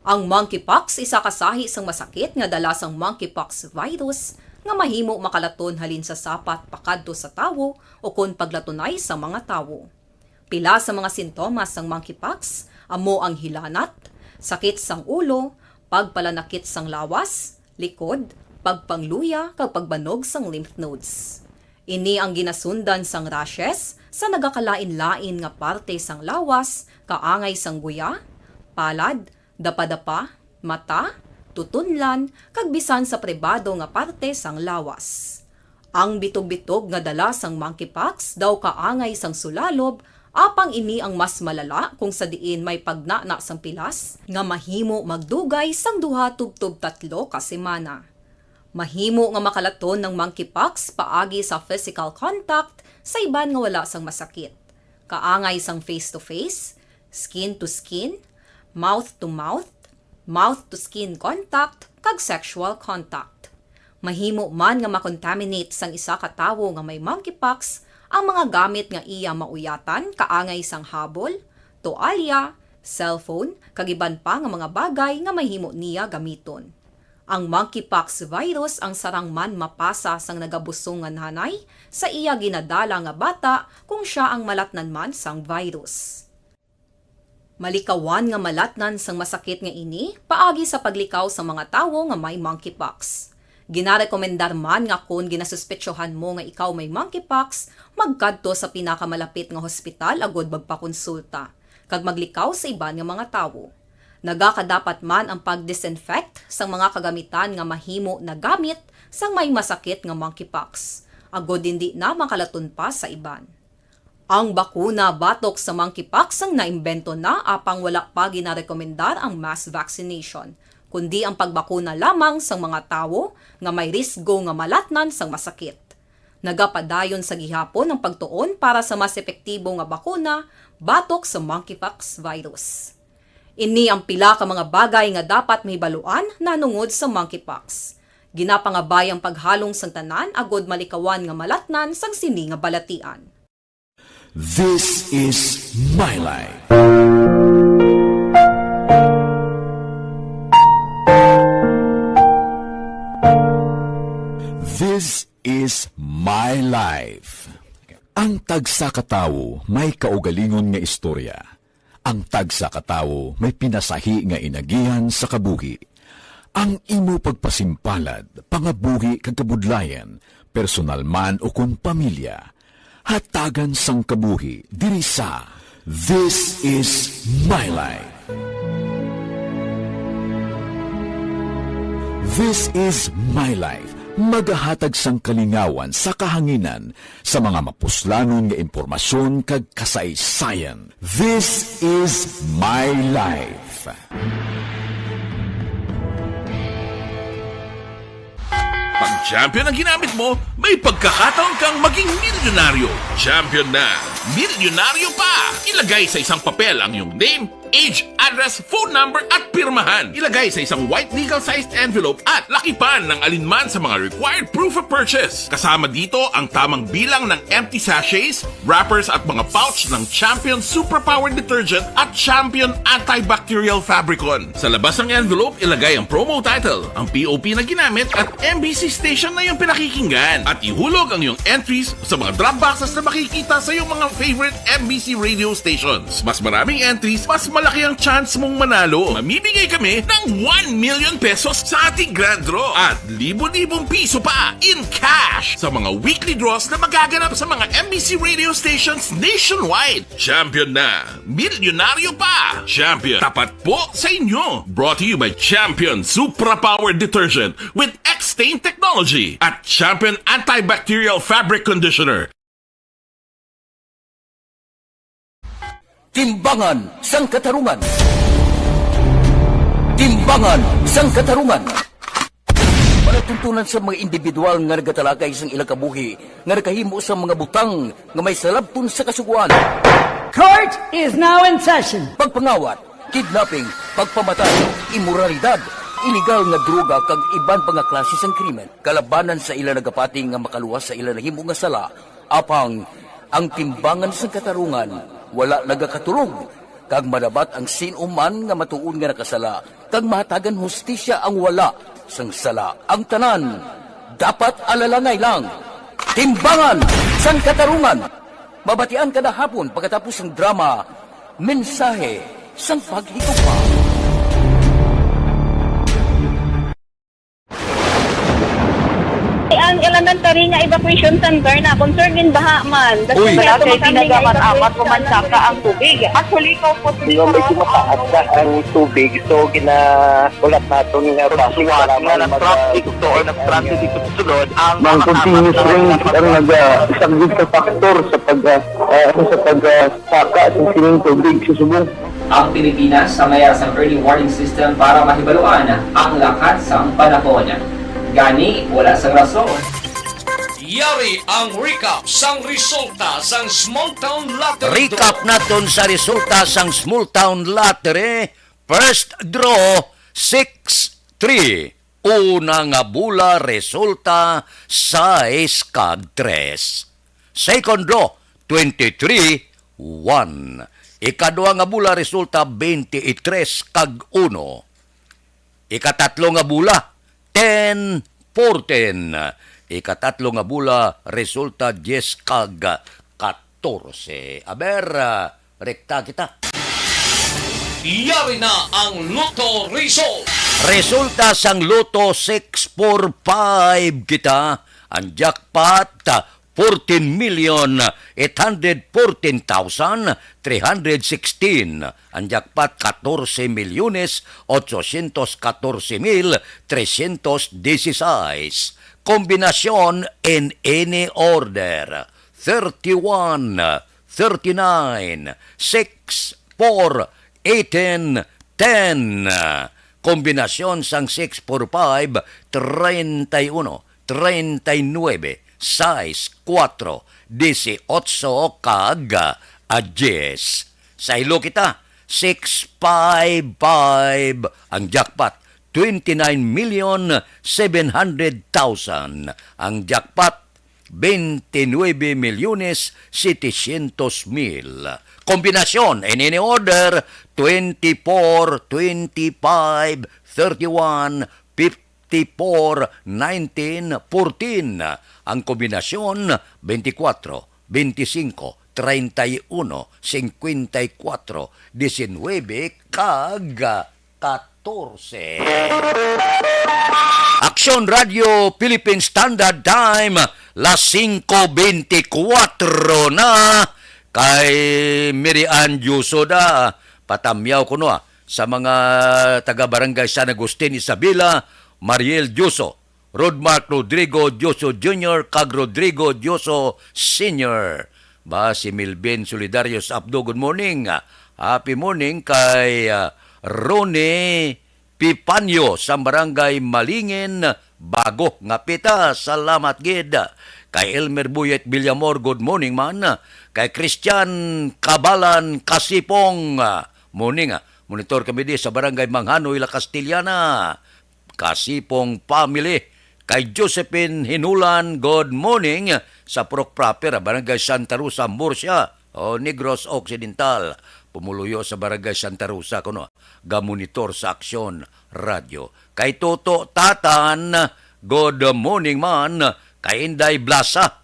Ang monkeypox isa kasahi sang masakit nga dala sang monkeypox virus nga mahimo makalaton halin sa sapat pakadto sa tawo o kon paglatunay sa mga tawo. Pila sa mga sintomas sang monkeypox amo ang hilanat, sakit sang ulo, pagpalanakit sang lawas, likod, pagpangluya kag pagbanog sang lymph nodes. Ini ang ginasundan sang rashes sa nagakalain-lain nga parte sang lawas, kaangay sang guya, palad, dapadapa, mata, tutunlan, kag bisan sa pribado nga parte sang lawas. Ang bitog-bitog nga dala sang monkeypox daw kaangay sang sulalob, apang ini ang mas malala kung sa diin may pagnana sang pilas nga mahimo magdugay sang 2 tubtob 3 ka semana. Mahimo nga makalaton ng monkeypox paagi sa physical contact sa iban nga wala sang masakit. Kaangay sang face-to-face, skin-to-skin, mouth-to-mouth, mouth-to-skin contact, kag sexual contact. Mahimo man nga makontaminate sang isa ka tawo nga may monkeypox ang mga gamit nga iya mauyatan kaangay sang habol, toalya, cellphone, kag iban pa nga mga bagay nga mahimo niya gamiton. Ang monkeypox virus ang sarang man mapasa sang nagabusong nga nanay sa iya ginadala nga bata kung siya ang malatnan man sang virus. Malikawan nga malatnan sang masakit nga ini paagi sa paglikaw sa mga tawo nga may monkeypox. Ginarekomendar man nga kung ginasuspetsyohan mo nga ikaw may monkeypox, magkadto sa pinakamalapit nga hospital agod magpakonsulta kag maglikaw sa iban nga mga tawo. Nagakadapat man ang pag-disinfect sa mga kagamitan nga mahimo na gamit sang may masakit nga monkeypox. Agod hindi na makalaton pa sa iban. Ang bakuna batok sa monkeypox ang naimbento na apang wala pa ginarekomendar ang mass vaccination, kundi ang pagbakuna lamang sang mga tawo nga may risgo nga malatnan sang masakit. Nagapadayon sa gihapon ang pagtuon para sa mas epektibo nga bakuna batok sa monkeypox virus. Ini ang pila ka mga bagay nga dapat mahibaluan nanungod sa monkeypox. Ginapangabay ang paghalong sang tanan agod malikawan nga malatnan sang sini nga balatian. This is my life. This is my life. Ang tagsa ka tawo may kaugalingon nga istorya. Ang tagsa ka tawo may pinasahi nga inagihan sa kabuhi. Ang imo pagpasimpalad, pangabuhi kag kabudlayan, personal man o kung pamilya, hatagan sang kabuhi diri sa This is my life. This is my life. Magahatag sang kalingawan sa kahanginan sa mga mapuslanon nga impormasyon kag kasaysayan. This is my life. Champion ang ginamit mo, may pagkakataon kang maging milyonaryo. Champion na, milyonaryo pa! Ilagay sa isang papel ang iyong name, age, address, phone number at pirmahan. Ilagay sa isang white legal-sized envelope at lakipan ng alinman sa mga required proof of purchase. Kasama dito ang tamang bilang ng empty sachets, wrappers at mga pouch ng Champion Superpower Detergent at Champion Antibacterial Fabricon. Sa labas ng envelope, ilagay ang promo title, ang POP na ginamit at MBC station na yung pinakikinggan. At ihulog ang iyong entries sa mga drop boxes na makikita sa iyong mga favorite MBC radio stations. Mas maraming entries, mas malaki ang chance mong manalo. Mamimigay kami ng 1 million pesos sa ating grand draw at libo-libong piso pa in cash sa mga weekly draws na magaganap sa mga MBC radio stations nationwide. Champion na, milyonaryo pa! Champion, tapat po sa inyo. Brought to you by Champion Supra Power Detergent with X-Stain Technology at Champion Antibacterial Fabric Conditioner. Timbangan sang katarungan. Timbangan sang katarungan. Panatuntunan sa mga individual nga nagatalagay sang ilang kabuhi nga nakahimo sa mga butang nga may salabton sa kasuguan. Court is now in session. Pagpangawat, kidnapping, pagpamatay, imoralidad, iligal nga droga kag iban pa nga klase sang krimen. Kalabanan sa ila nagapating nga makaluwas sa ila nahimo nga sala, apang ang timbangan sang katarungan wala nagakatulog, kag madabat ang sinuman nga matuon nga nakasala, kag mahatagan hustisya ang wala sang sala. Ang tanan, dapat alalangay lang. Timbangan sang katarungan. Mabatian kada hapon pagkatapos ng drama, mensahe sang paghigugma. Ang elementary nga evacuation center na concern din baha man. Uy, kaya pinagaman-amat pumansaka ang tubig. Actually, ko po medyo mataas na ang tubig. So, kinaulat natin nga pasuwat nga nag-traffic to or nag-traffic dito sa sunod. Ang continuous rain ang nag-isang sa factor sa pagsaka sa sining tubig sa subong. Ang Pilipinas sa mayroon sa early warning system para mahibaluan ang lakat sa panahon. Gani, wala sa rason. Yari ang recap sang resulta sang Small Town Lottery. Recap naton sa resulta sang Small Town Lottery. First draw, 6-3. Una nga bula, resulta 6 kag 3. Second draw, 23-1. Ikadua nga bula, resulta 23 kag 1. Ikatatlo nga bula, 10-14. Ikatatlo nga bula, resulta 10 kag 14. Aber, rekta kita. Yari na ang Lotto result. Resulta sang Lotto 645 kita. Ang jackpot, 14,814,316. Ang jackpot, 14,814,316. Kombinasyon in any order. 31, 39, 6, 4, 18, 10. Kombinasyon sang 645, 31, 39, 6, 4, 18 kag 10. Sa ilo kita, 655 ang jackpot. 29,700,000. Ang jackpot, 29,700,000. Kombinasyon in any order, 24, 25, 31, 54, 19, 14. Ang kombinasyon, 24, 25, 31, 54, 19, kag 14. Aksyon Radio Philippine Standard Time, las 5:24 na. Kay Miriam Yusoda, patamyaw ko no sa mga taga-barangay San Agustin, Isabela, Mariel Yuso, Rodmark Rodrigo Yuso Jr., kag Rodrigo Yuso Sr. Ba si Milben Solidarios Abdo, good morning. Happy morning kay Ronnie Pipanyo sa barangay Malingin, Bago nga pita. Salamat gid. Kay Elmer Buyet Villamor, good morning man. Kay Christian Kabalan Kasipong, morning. Monitor kami di sa barangay Manghanoy, La Castillana. Kasipong family. Kay Josephine Hinulan, good morning. Sa Purok Proper, barangay Santa Rosa, Murcia. Negros Occidental. Pumuluyo sa barangay Santa Rosa, kuno, gamonitor sa Aksyon Radio. Kay Toto Tatan, good morning man. Kay Inday Blasa,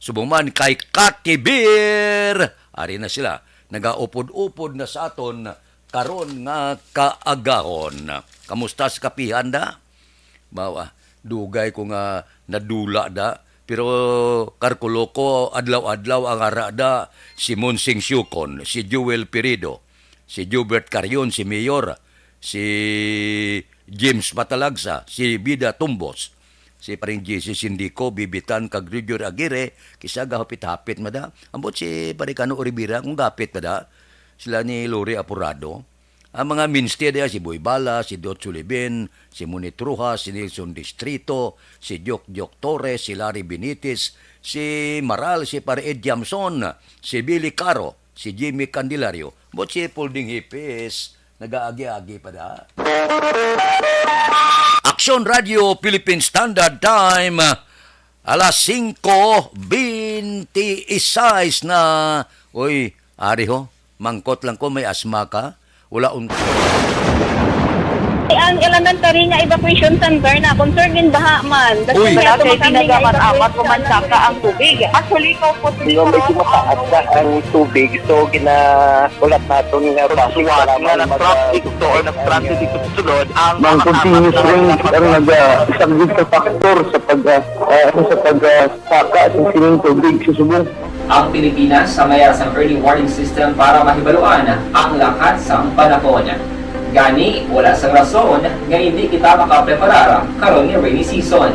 subong man kay Katibir. Ari na sila, nagaupod-upod na sa aton karon nga kaagahon. Kamusta sa kapihan da? Bawa, dugay ko nga nadula da. Pero karkuloko, adlaw-adlaw ang arada si Monsing Syukon, si Jewel Pirido, si Jubert Carion, si Mayor, si James Matalagsa, si Bida Tumbos, si paring JC Sindico, Bibitan, kag Rudyur Aguirre, kisa gahapit-hapit mada. Ambot si Paricano Oribira, kung gapit mada, sila ni Lori Apurado. Ang mga minste dia, si Boy Bala, si Dot Sulibin, si Munit Rujas, si Nelson Distrito, si Jok Torres, si Larry Benitez, si Maral, si Pared Jamson, si Billy Caro, si Jimmy Candelario. But si Polding Hipis, nag-aagi-agi pa da. Aksyon Radio Philippine Standard Time, alas 5:26 na. Uy, ari ho, mangkot lang ko, may asma ka. Wala Ang elementary nga evacuation center na concern din baha man. Uy. Kaya pinagamat-amat pumansaka ang tubig. Actually, ikaw po Medyo mataas na ang tubig, so ulat natin nga pasiwala nga ng traffic to or nag-transit dito sa sunod ang continuous rain ang nag-sagbit sa factor sa pagsaka ng sining tubig sa subong. Ang Pilipinas sa mayas ang early warning system para mahibaluan ang lakas sang panahon. Gani, wala sang rason nga hindi kita makapreparar karon ni rainy season.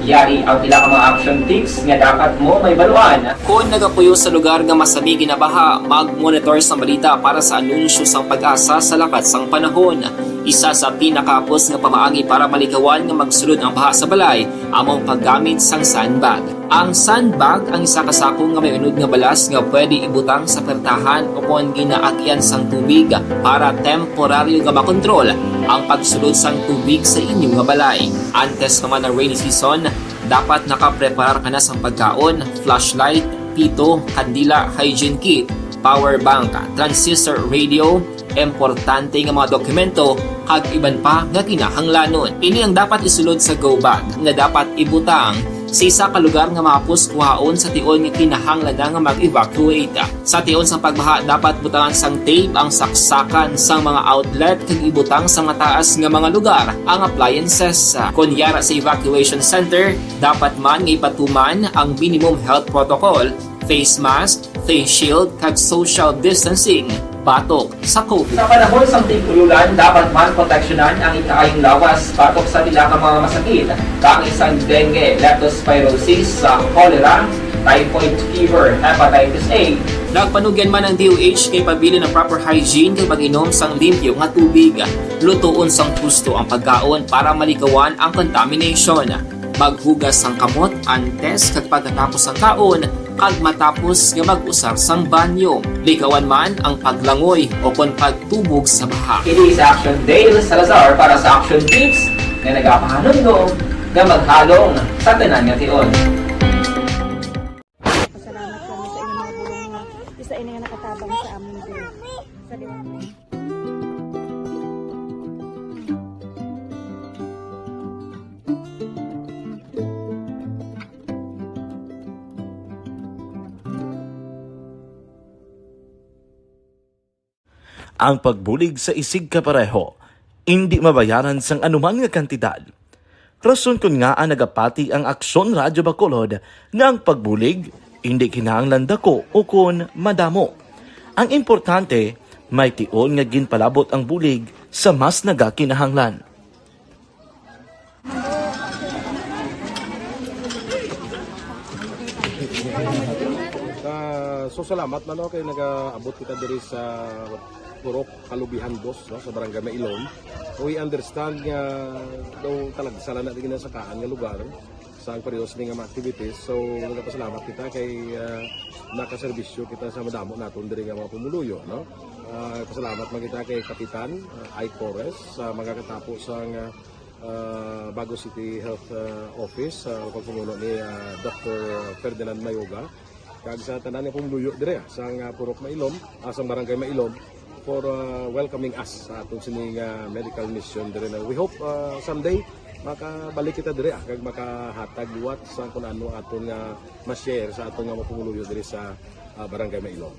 Yari ang pila ka mga action tips nga dapat mo may baluan. Kung nagapuyo sa lugar nga masabi ginabaha, mag-monitor sa balita para sa anunsyo sang pag-asa sa lakat sang panahon. Isa sa pinakapos nga pamaagi para malikawan nga magsulod ang baha sa balay, among paggamit sang sandbag. Ang sandbag ang isa ka sako nga may unod nga balas nga pwede ibutang sa pertahan o kung ginaagyan sang tubig para temporaryo nga makontrol ang pagsulod sang tubig sa inyong nga balay. Antes naman ng rainy season, dapat nakapreparar ka na sang pagkaon, flashlight, pito, kandila, hygiene kit, power bank, transistor radio, importante nga mga dokumento kag iban pa nga kinahanglanon. Ini ang dapat isulod sa go bag nga dapat ibutang sa isa ka lugar nga mapus kuhaon sa tion nga kinahanglan nga mag-evacuate. Sa tion sa pagbaha dapat butangan sang tape ang saksakan sang mga outlet kag ibutang sa mataas nga mga lugar ang appliances. Kunyara sa evacuation center, dapat man nga ipatuman ang minimum health protocol, face mask, face shield kag social distancing. Batok sa COVID. Sa panahon sa tig-ululan, dapat man proteksyonan ang ikaayong lawas batok sa pila ka mga masakit. Kang isang dengue, leptospirosis, cholera, typhoid fever, hepatitis A. Nagpanugyan man ang DOH kay pabili ng proper hygiene kay pag-inom sang limpyo nga tubig. Lutuon sang gusto ang pagkaon para malikawan ang contamination. Maghugas sang kamot antes kag pagkatapos ang kaon kag matapos nga mag-usar sang banyo. Likawan man ang paglangoy o kon pagtubog sa baha. Kini sa Action Dale Salazar para sa Action Tips nga nagapahanundong nga maghalong sa tanan nga tion. Pasalamat kami sa inyong mga bulong nga isa ini nga nakatabang sa amin din. Sa ang pagbulig sa isig kapareho, hindi mabayaran sang anuman nga kantidad. Rason kun nga ang nagapati ang Aksyon Radyo Bacolod nga ang pagbulig, hindi kinahanglan dako o kun madamo. Ang importante, may tion nga ginpalabot ang bulig sa mas nagakinahanglan. So salamat man kay nagaabot kita diri sa Purok Kalubihan Boss, no, sa Barangay Mailon. We understand nga daw talaga sala na tingin sa kaan nga lugar sa periyos ng mga activities. So nagpasalamat kita kay nakaserbisyo kita sa madamo naton diri nga mga pumuluyo, no? Pasalamat man kita kay Kapitan Ike Torres sa magkakatapos ang Bago City Health Office sa pagpumuno ni Dr. Ferdinand Mayoga kag sa tanan nga pumuluyo dire sa Purok Mailom, sa Barangay Mailom for welcoming us sa aton sining medical mission dire. We hope someday makabalik kita dire kag makahatag liwat sa kun ano aton nga ma-share sa aton nga mapumuluyo dire sa Barangay Mailom.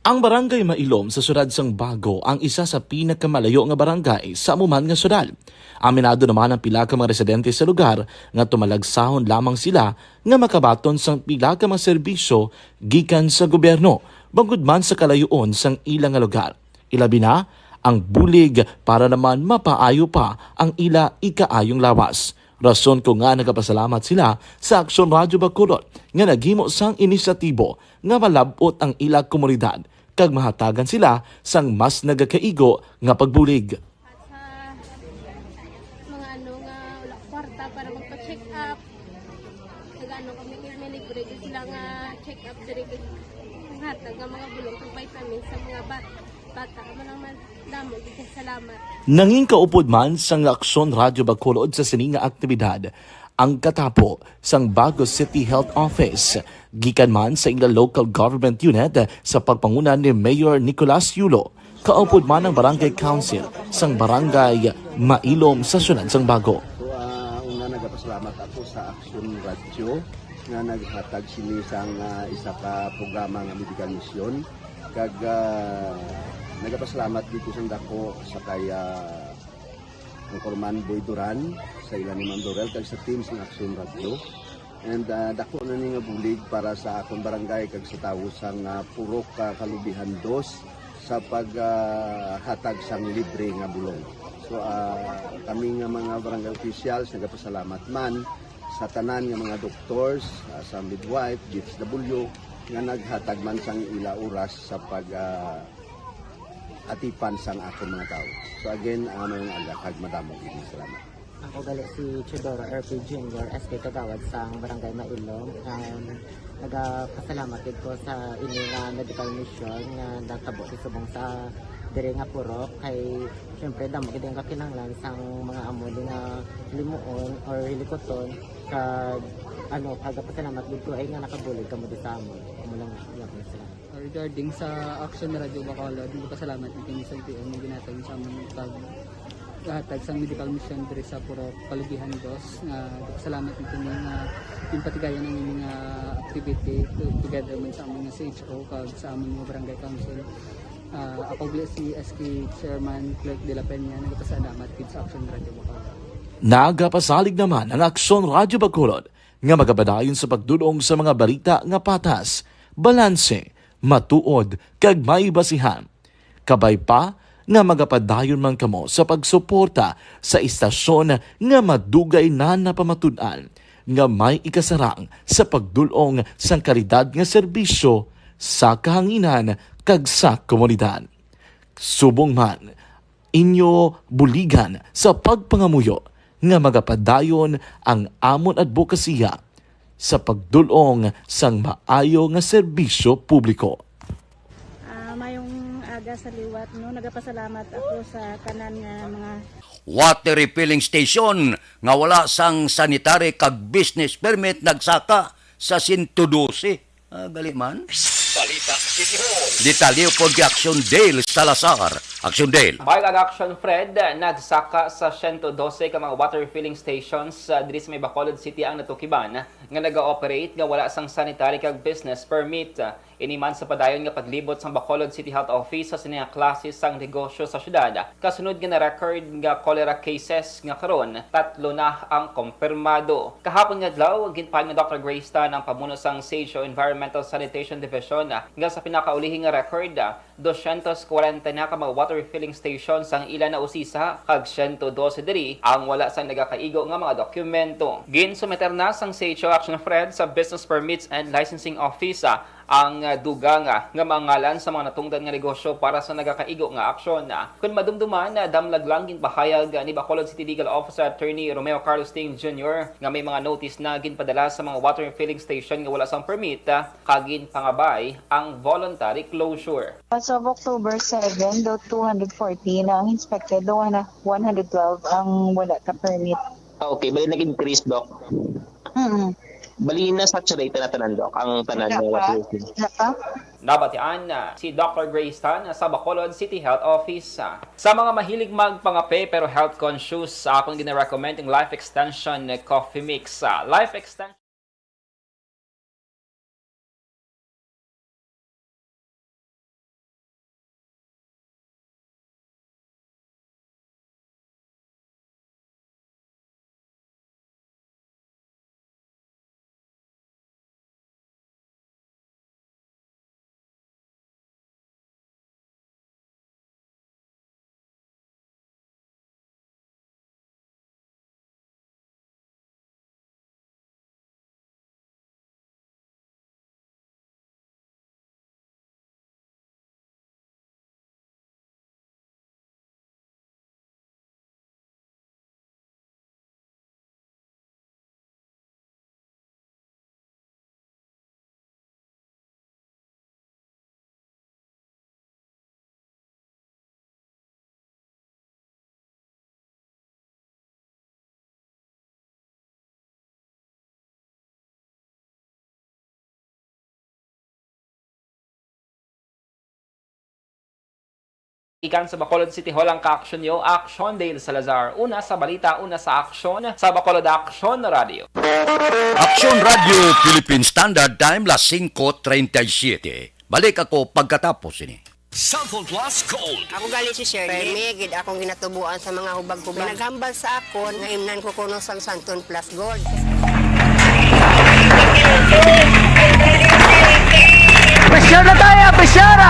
Ang Barangay Mailom sa syudad sang Bago ang isa sa pinakamalayo nga barangay sa amuman nga syudad. Aminado naman ang pila ka mga residente sa lugar nga tumalagsahon lamang sila nga makabaton sang pila ka mga serbisyo gikan sa gobyerno bangod man sa kalayuon sang ilang nga lugar. Ilabi na ang bulig para naman mapaayo pa ang ila ikaayong lawas. Rason ko nga nagapasalamat sila sa Aksyon Radyo Bacolod nga naghimo sang inisyatibo nga malabot ang ila komunidad kag mahatagan sila sang mas nagakaigo nga pagbulig. Mga ano nga wala kwarta para magpa-check up. Nagano kami libre sila nga check up diri kay hatag nga mga bulong kag vitamins sa mga bata man damo di salamat. Nanging kaupod man sang Aksyon Radyo Bacolod sa sining nga aktibidad ang katapo sang Bago City Health Office gikan man sa ila local government unit sa pagpanguna ni Mayor Nicolas Yulo. Kaupod man ang Barangay Council sang Barangay Mailom sa syudad sang Bago. So una nagapasalamat ako sa Aksyon Radyo nga naghatag sini sang isa ka programa nga medical mission kag nagapasalamat dito sa dako sa kaya ang Corman Boy Duran sa ilan ni Ma'am Dorel kag sa team ng Aksyon Radio. And dako na ni nga bulig para sa akong barangay kag sa tawo sang Purok Kalubihan 2 sa paghatag sang libre nga bulong. So kami nga mga barangay officials nagapasalamat man sa tanan nga mga doctors, sa midwife, DSW nga naghatag man sang ila oras sa atipan sang akong mga tao. So again, mayong agakag madamong ini. Salamat. Ako gali si Chidoro RP Jr. SK Kagawad sa Barangay Mailom. Nagapasalamat din ko sa ini nga medical mission nga natabo si subong sa diri nga Purok kay syempre damo gid ang kakinahanglan sang mga amo nga limuon or hilikoton kag pagapasalamat dito ay nga nakabulig kamo di sa amo. Amo lang yan sila. Regarding sa Aksyon Radio Bacolod, nagpasalamat din sa LTO ng ginatag sa among paghatag sa medical mission diri sa Purok Kalubihan 2. Nagpasalamat din nga impatigayan ng mga activity together man sa among CHO kag sa among mga barangay council. Ako si SK Chairman Clerk de la Peña, nagpasalamat din sa Aksyon Radio Bacolod. Nagapasalig naman ang Aksyon Radyo Bacolod nga magabadayon sa pagdulong sa mga balita nga patas, balanse, matuod kag may basihan. Kabay pa nga magapadayon man kamo sa pagsuporta sa istasyon nga madugay na napamatud-an nga may ikasarang sa pagdulong sang kalidad nga serbisyo sa kahanginan kag sa komunidad. Subong man inyo buligan sa pagpangamuyo nga magapadayon ang amon advokasya sa pagdulong sang maayo nga serbisyo publiko. Mayong aga sa liwat, no? Nagapasalamat ako sa tanan nga mga water refilling station nga wala sang sanitary kag business permit nagsaka sa 112. Gali man. Balita City Hall. Detalye po di Action Dale Salazar. Action Dale. Bayag Action Fred, nagsaka sa 112 ka mga water refilling stations diri sa may Bacolod City ang natukiban nga naga-operate nga wala sang sanitary kag business permit. Iniman sa padayon nga paglibot sa Bacolod City Health Office sa sininga klase sang negosyo sa syudad. Kasunod nga na-record nga cholera cases nga karon, 3 na ang kumpirmado. Kahapon nga adlaw, ginpahan nga Dr. Grace Tan ang pamuno sang SAGEO Environmental Sanitation Division nga sa pinakaulihing nga record, 240 na ka mga water refilling stations ang ilan na usisa kag 112 diri ang wala sang nagakaigo nga mga dokumento. Ginsumeter na sang SAGEO Action Fred sa Business Permits and Licensing Office ang dugang nga mangalan sa mga natungdan nga negosyo para sa nagakaigo nga aksyon. Kung madumduman, damlag lang ginpahayag ni Bacolod City Legal Officer Attorney Romeo Carlos Ting Jr. nga may mga notice na ginpadala sa mga water filling station nga wala sang permit kagin pangabay ang voluntary closure. As of October 7, daw 214 ang inspected, daw 112 ang wala ka permit. Okay, bali nag-increase, Doc. Bali na saturated na tanan, Doc, ang tanan ng water filling. Nabatian si Dr. Grace Tan sa Bacolod City Health Office. Sa mga mahilig magpangape pero health conscious, akong gina-recommend yung Life Extension Coffee Mix. Life Extension ikan sa Bacolod City Hall ang ka-aksyon nyo, Action Dale Salazar. Una sa balita, una sa aksyon sa Bacolod Action Radio. Action Radio Philippine Standard Time, las 5:37. Balik ako pagkatapos ini. Sample Plus Gold. Ako gali si Shirley. Permigid akong ginatubuan sa mga hubag-hubag. Naghambal sa akon, nga imnan ko kuno sang Santon Plus Gold. Pressure na tayo! Pressure!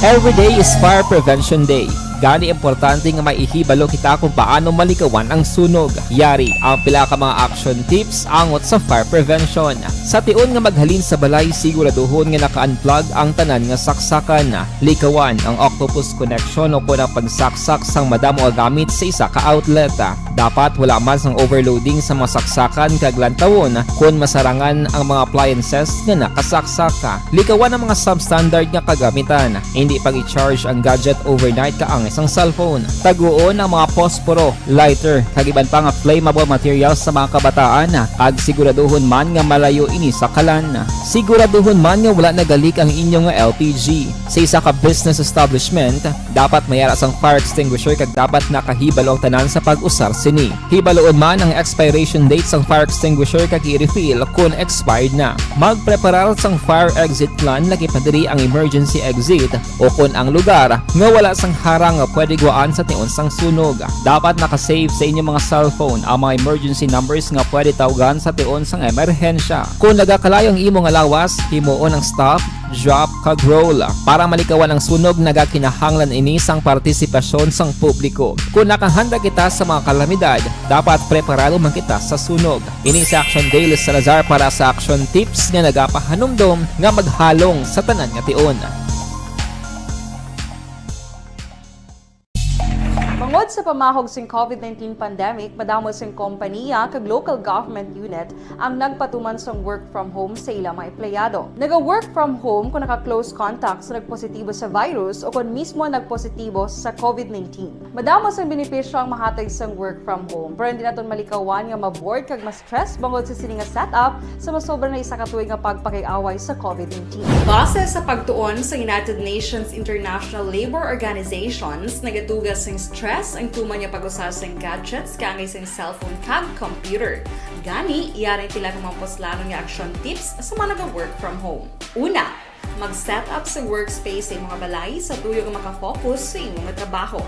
Every day is Fire Prevention Day. Gani importante nga maihibalo kita kung paano malikawan ang sunog. Yari ang pila ka mga action tips angot sa fire prevention. Sa tiun nga maghalin sa balay, siguraduhon nga naka-unplug ang tanan nga saksakan. Likawan ang octopus connection o kung ang pagsaksak sang madamo o gamit sa isa ka outlet. Dapat wala man sang overloading sa mga saksakan kag lantawon kung masarangan ang mga appliances nga nakasaksaka. Likawan ang mga substandard nga kagamitan. Hindi pag i-charge ang gadget overnight kaang isang cellphone. Taguon ang mga posporo, lighter, kag iban pa nga flammable materials sa mga kabataan. Kag siguraduhon man nga malayo ini sa kalan. Siguraduhon man nga wala nagalik ang inyong LPG. Sa isa ka business establishment, dapat mayara sang fire extinguisher kag dapat nakahibalo ang tanan sa pag-usar sini. Hibaloon man ang expiration date sang fire extinguisher kag i-refill kung expired na. Magpreparar sang fire exit plan laki padiri ang emergency exit o kung ang lugar nga wala sang harang nga pwede guwaan sa tiun sang sunog. Dapat nakasave sa inyong mga cellphone ang mga emergency numbers nga pwede tawagan sa tiun sang emerhensya. Kung nagakalayo ang imong alawas, himuon ang stop, drop, kag roll. Para malikawan ang sunog, nagakinahanglan ini sang partisipasyon sang publiko. Kung nakahanda kita sa mga kalamidad, dapat preparado man kita sa sunog. Ini sa Action Daily Salazar para sa action tips nga nagapahanumdom nga maghalong sa tanan nga tiun. Bangod sa pamahog sing COVID-19 pandemic, madamo sing kompanya kag local government unit ang nagpatuman sang work from home sa ilang mga empleyado. Naga-work from home kung naka-close contact sa nagpositibo sa virus o kung mismo nagpositibo sa COVID-19. Madamo sang benepisyo ang mahatag sang work from home, pero hindi naton malikawan nga ma-bored kag ma-stress bangod sa sini nga setup sa masobra na isa ka tuig nga pagpakiaway sa COVID-19. Base sa pagtuon sa United Nations International Labor Organizations, nagatugas sing stress ang tuman niya pag-usar sa gadgets kangay sa cellphone kag computer. Gani, iyarin tila ng mga poslanong nga action tips sa mga nag-work from home. Una, mag-set up sa workspace sa imong balay sa tuyo nga makafocus sa imong trabaho.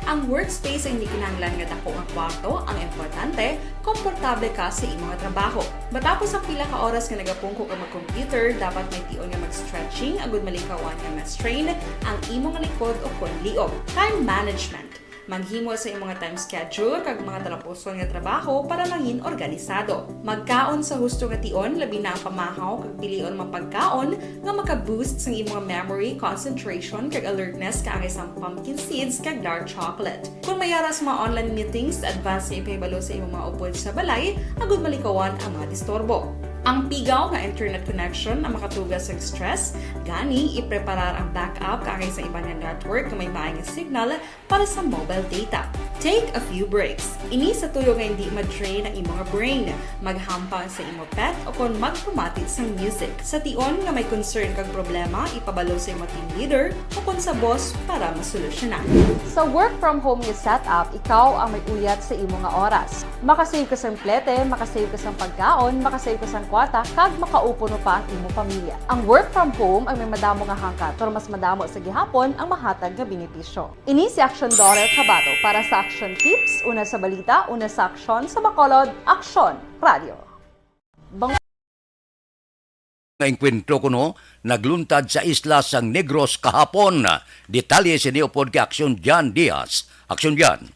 Ang workspace ay hindi kinahanglan nga dako nga kwarto, ang importante, komportable ka sa imong trabaho. Matapos ang pila ka oras nga nagapungko ka mag-computer, dapat may tion nga mag-stretching agud malikawan nga ma-strain ang imong likod o kon liog. Time management. Maghimo sa imong time schedule kag mga talapuson nga trabaho para mangin organisado. Magkaon sa husto nga tion, labi na ang pamahaw kag pilion mapagkaon nga maka-boost sa imong memory, concentration kag alertness kaagay sa pumpkin seeds kag dark chocolate. Kung mayara sa mga online meetings, advance sa ipahibalo sa imong mga upod sa balay, agud malikawan ang mga disturbo. Ang pigaw nga internet connection ang makatugas sa stress, gani ipreparar ang backup kaagay sa ibang nga network nga may maayong signal para sa mobile data. Take a few breaks. Ini sa tuyo nga hindi ma-drain ang imong brain, maghampang sa imong pet o kon magpumati sa music. Sa tion nga may concern kag problema, ipabalo sa imong team leader o kon sa boss para masolusyonan. Sa work from home nga setup, ikaw ang may uyat sa imong nga oras. Makasave ka sa plete, makasave ka sa pagkaon, makasave ka sa kwarta, kag makaupo no pa ang imong pamilya. Ang work from home ay may madamo nga hangkat, pero mas madamo sa gihapon ang mahatag nga benepisyo. Ini si Action Dorel Cabato para sa Action Tips, una sa balita, una sa aksyon sa Bacolod, Aksyon Radio. Nga enkwentro kuno nagluntad sa isla sang Negros kahapon. Detalye sa niupod kay Aksyon Jan Diaz. Aksyon Jan.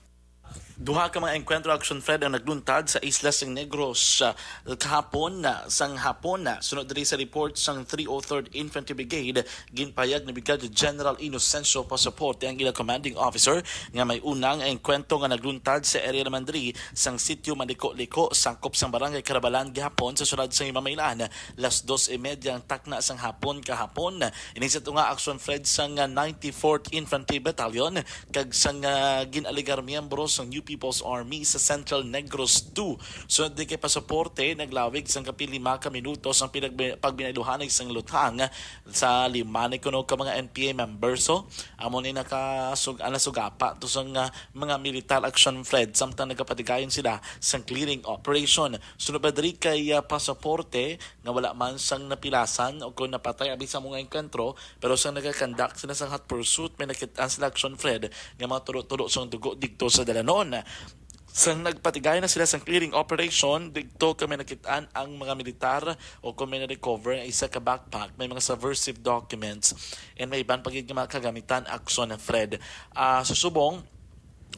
Duha ka mga enkwentro Action Fred ang nagluntad sa Isla Sing Negros kahapon sang hapon sunod diri sa report sang 303rd Infantry Brigade ginpayag ni Brigadier General Inocencio Pasaporte ang ila commanding officer nga may unang enkwentro nga nagluntad sa area naman diri sang sitio Maliko-Liko sangkop sang barangay Carabalan gihapon sa sulad sang Mamailan 2:30 ang takna sang hapon kahapon ini sa tunga Action Fred sang 94th Infantry Battalion kag sang ginaligar miyembro sang New People's Army sa Central Negros 2. Sunod di kay Pasaporte, naglawig sang kapil 5 ka minutos ang pagbinayluhanay sang luthang sa 5 kuno ka mga NPA members. So, amo ni nasugapa to sang mga militar action Fred samtang nagapatigayon sila sang clearing operation. Sunod ba diri kay Pasaporte nga wala man sang napilasan o kung napatay abi sa mga enkwentro pero sang nagakandak sila sang hot pursuit may nakitaan sila action Fred nga mga tulo-tulo sang dugo dikto sa Dalanon. Sang nagpatigay na sila sa clearing operation, dito kami nakitaan ang mga militar o kung may na-recover ang isa ka backpack, may mga subversive documents, and may iban pagiging mga kagamitan aksyon na Fred. Susubong,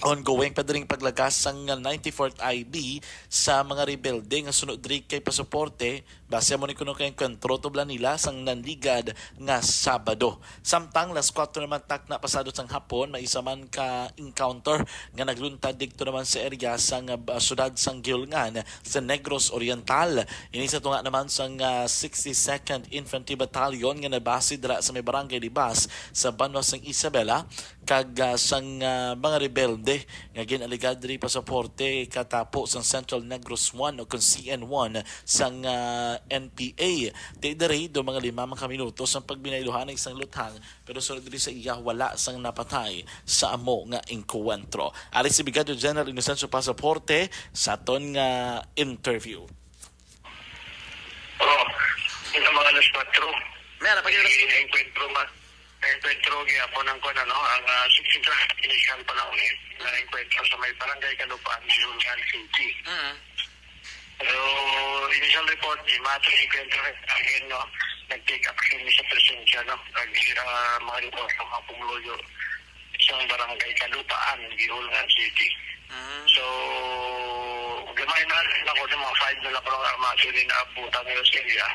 ongoing pa rin paglagas sang 94th IB sa mga rebelde nga sunod diri kay Pasaporte base mo ni kuno kay kontro tublan nila sang nanligad nga Sabado. Samtang las 4 naman takna pasado sang hapon may isa man ka encounter nga nagluntad dikto naman sa area sang sudad sang Gilngan sa Negros Oriental. Ini sa tunga naman sang 62nd Infantry Battalion nga nabase dira sa may barangay Libas sa Banwa sang Isabela kag sang mga rebelde nga ginaligad diri Pasaporte katapo sang Central Negros 1 o kung CN1 sang NPA. Diri do mga 5 minutos ang pagbinayluhan isang luthang pero sunod diri sa iya wala sang napatay sa amo nga engkwentro. Ali si Brigadier General Inocencio Pasaporte sa aton nga interview. Ito mga alas 4. May napagin na enkwentro ma. Enkwentro gyapon ang kuno ang 16 initial pa lang na enkwentro sa may barangay Kalupaan, Junjan City. So, initial report, di mato enkwentro again nag-take action sa presensya mga report ng mga pumuluyo isang barangay Kalupaan, Gihulngan City. So, gamay na ako ng mga 5 na lang armaso din na abutan nyo sa area.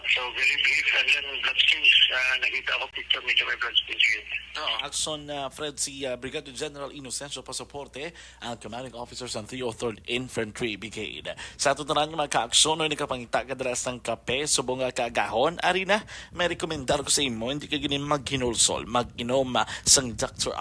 So, very brief and then bloodstains. Nakita ko picture, medyo may bloodstains yun. Action Fred, si Brigadier General Inocencio Pasaporte, ang commanding officer sa 303rd Infantry Brigade. Sa ito na mga ka-aksyon, no, nakapangita ka daras ng kape, subong kagahon, ari na, may rekomendar ko sa imo, hindi ka gini mag-hinulsol, mag-inom sang Dr.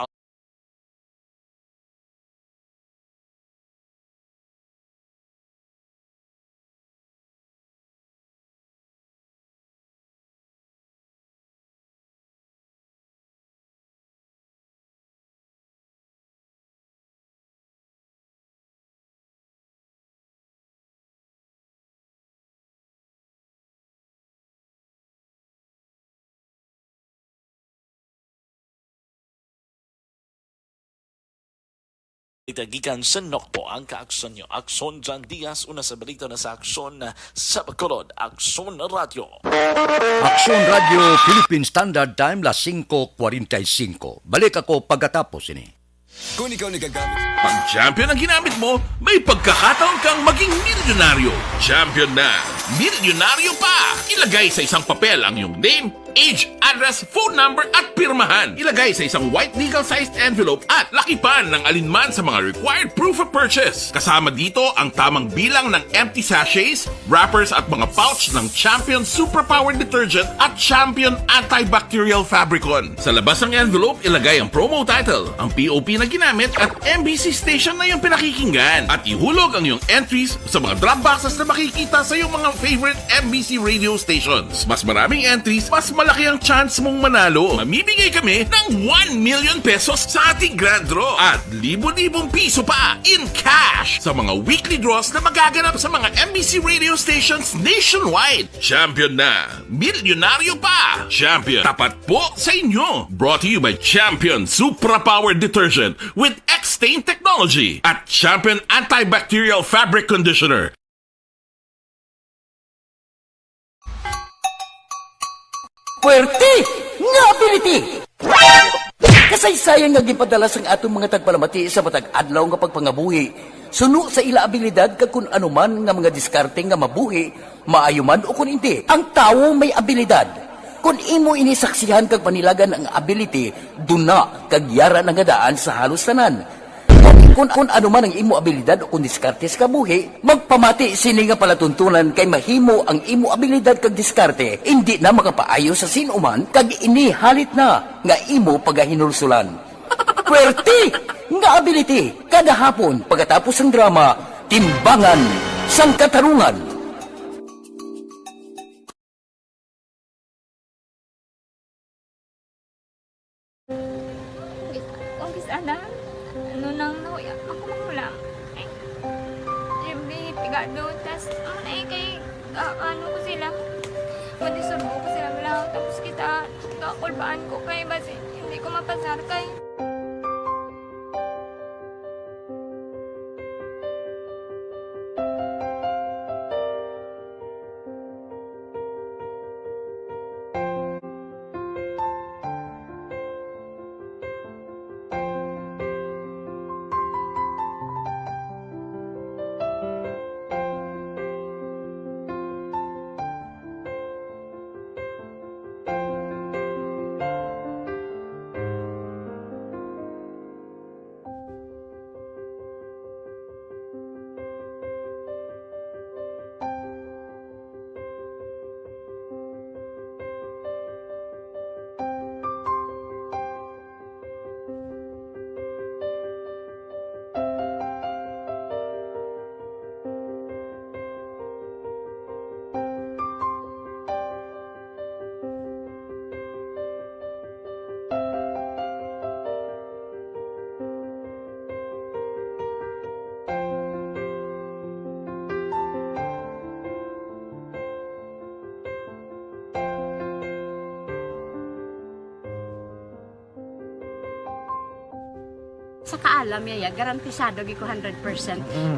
Itagikan sa Nokpo ang kaaksyon nyo. Akson John Diaz, una sa balita na sa Akson sa Bacolod. Akson Radio. Aksyon Radio Philippine Standard Time, las 5:45. Balik ako pagkatapos ini. Kung ikaw nagagamit. Pag champion ang ginamit mo, may pagkakataon kang maging milyonaryo. Champion na, milyonaryo pa! Ilagay sa isang papel ang iyong name, age, address, phone number at pirmahan. Ilagay sa isang white legal-sized envelope at lakipan ng alinman sa mga required proof of purchase. Kasama dito ang tamang bilang ng empty sachets, wrappers at mga pouch ng Champion Superpower Detergent at Champion Antibacterial Fabricon. Sa labas ng envelope, ilagay ang promo title, ang POP na ginamit at MBC station na yung pinakikinggan. At ihulog ang iyong entries sa mga drop boxes na makikita sa iyong mga favorite MBC radio stations. Mas maraming entries, mas malaki ang chance mong manalo. Mamimigay kami ng 1 million pesos sa ating grand draw at libo-libong piso pa in cash sa mga weekly draws na magaganap sa mga MBC radio stations nationwide. Champion na, milyonaryo pa. Champion, tapat po sa inyo. Brought to you by Champion Supra Power Detergent with X-Stain Technology at Champion Antibacterial Fabric Conditioner. Puwerte nga ability! Kasaysayan nga gipadala sang atong mga tagpalamati sa matag adlaw nga pagpangabuhi. Suno sa ila abilidad kag kun anuman nga mga diskarte nga mabuhi, maayo man o kun hindi. Ang tawo may abilidad. Kung imo inisaksihan kag panilagan ang ability, duna kag yara nga daan sa halos tanan. Kung ano man ang imo abilidad o kung diskarte sa kabuhi, magpamati sini nga palatuntunan kay mahimo ang imo abilidad kag diskarte, hindi na makapaayo sa sinuman kag inihalit na nga imo pagahinulsulan. Puwerte nga ability, kada hapon pagkatapos ng drama, Timbangan sang Katarungan. Sana ano nang nauya ako makulang ay siyempre pigado tas ay kay ano ko sila madisurbo ko sila lang tapos kita kakulbaan ko kay basi hindi ko mapasar kay sa kaalam yaya garantisado gi ko 100%.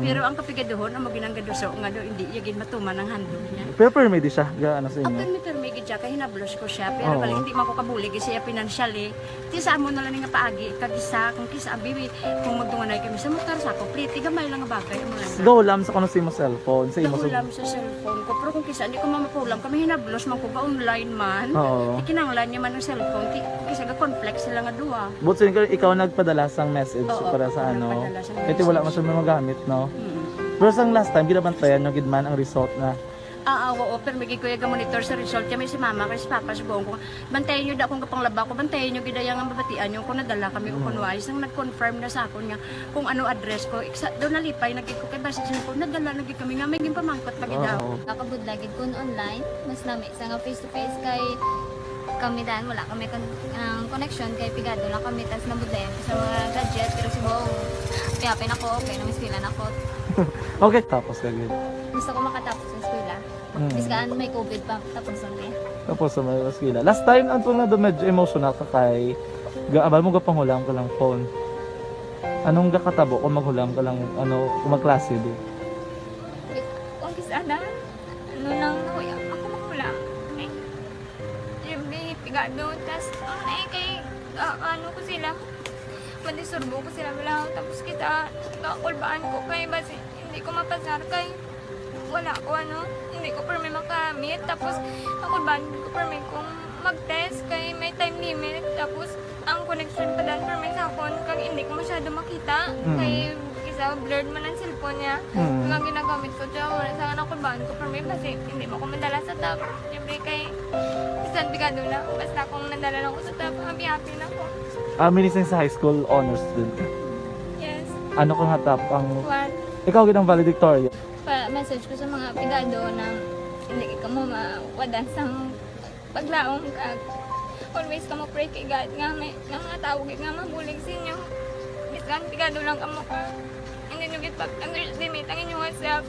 Pero ang kapigaduhon ang maginanggaduso nga do hindi yagin matuman ang handog niya. Pero permedi siya gaano sa inyo. Ang permedi siya kay hinablos ko siya pero bali hindi man ko kabulig siya financially. Ti sa mo na lang nga paagi kag isa kung kisa ang bibi kung magdunganay kami sa motor sa complete gamay lang nga bagay mo lang. Dolam sa kuno sa imo cellphone, sa imo dolam sa cellphone ko pero kung kisa hindi ko mapulam kami hinablos man ko ba online man. Ikinanglan niya man ang cellphone ti kisa ga complex sila nga duha. But so, ikaw nagpadala sang message para sa ano. Ito wala man siya magamit, no? Pero sang last time, ginabantayan nyo gidman ang result na. Oo, pero may kuya monitor sa result. Kami si mama, kasi si papa, si buong ko. Bantayan nyo da akong kapanglaba ko, bantayan nyo gidayang ang babatian nyo kung nadala kami o kunwais. Nang nag-confirm na sa ako niya kung ano address ko. Doon nalipay, nagkik ko kay basis ko, nadala nagkik kami nga, may pamangkot pag daw. Kakabudlagid kun online, mas nami sa nga face-to-face kay kami dahil wala kami connection kay pigado lang kami tas nabudlayan sa mga gadget pero si buong piyapin ako okay na miskilan ako. Okay, tapos kagad. Gusto ko makatapos sa eskwela. Miskaan may COVID pa tapos ulit. Tapos sa may eskwela. Last time ang na do medyo emotional ka kay gaabal mo gapangulang ko lang phone. Anong gakatabo kung maghulam ka lang, kung magklase di? Kung sana, nang nuya, ako makulang. Siyempre, pigado, tas, kay, ko sila, madisurbo ko sila lang, tapos kita, kakulbaan ko kay, basi, hindi ko mapasar kay, wala ko hindi ko permi makamit, tapos, kakulbaan ko permi kung mag-test kay may time limit, tapos, ang connection pa dan permi sa akon, kag hindi ko masyado makita, kay, isa, blurred man ang cellphone niya, kung ang ginagamit ko, tsaka wala sa kakulbaan ko permi, kasi hindi mo ko madala sa top, siyempre kay, isang bigado na, basta kung nadala lang ko sa top, happy na ako. Minising sa high school honors student ka? Yes. Ano kang hatap ang... One. Ikaw ginang valedictorian? Message ko sa mga pigado na hindi ka mo mawadan sa paglaong kag always ka mo pray kay God nga may mga tawag nga mabulig sa inyo. Biskan pigado lang ka mo hindi nyo git underestimate ang inyong self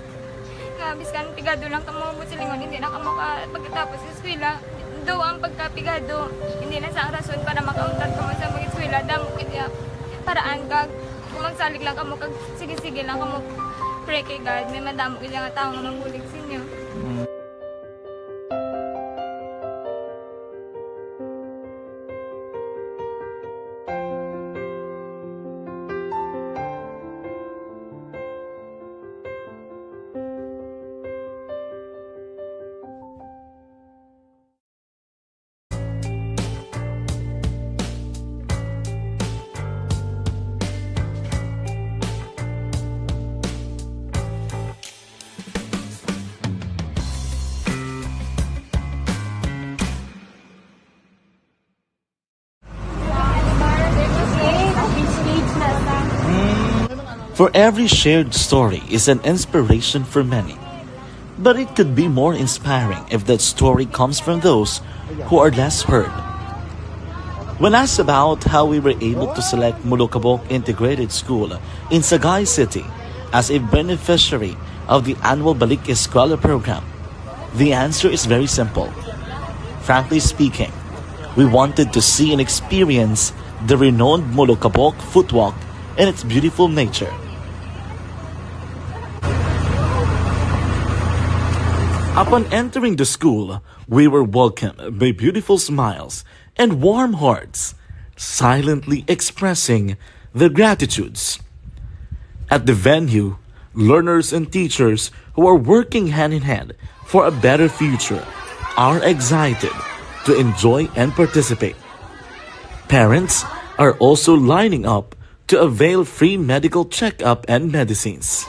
nga biskan pigado lang ka mo busilingon hindi na ka mo pagkatapos sa eskwela. Do ang pagkapigado hindi na sa rason para makauntat ka mo sa mga eskwela damo kaya paraan kag kung magsalig lang ka mo kag sige lang ka mo pray kay God may madamo kaya nga tao nga mabulig sa inyo. For every shared story is an inspiration for many. But it could be more inspiring if that story comes from those who are less heard. When asked about how we were able to select Mulukabok Integrated School in Sagay City as a beneficiary of the annual Balik Eskwela program, the answer is very simple. Frankly speaking, we wanted to see and experience the renowned Mulukabok footwalk and its beautiful nature. Upon entering the school, we were welcomed by beautiful smiles and warm hearts, silently expressing their gratitudes. At the venue, learners and teachers who are working hand in hand for a better future are excited to enjoy and participate. Parents are also lining up to avail free medical checkup and medicines.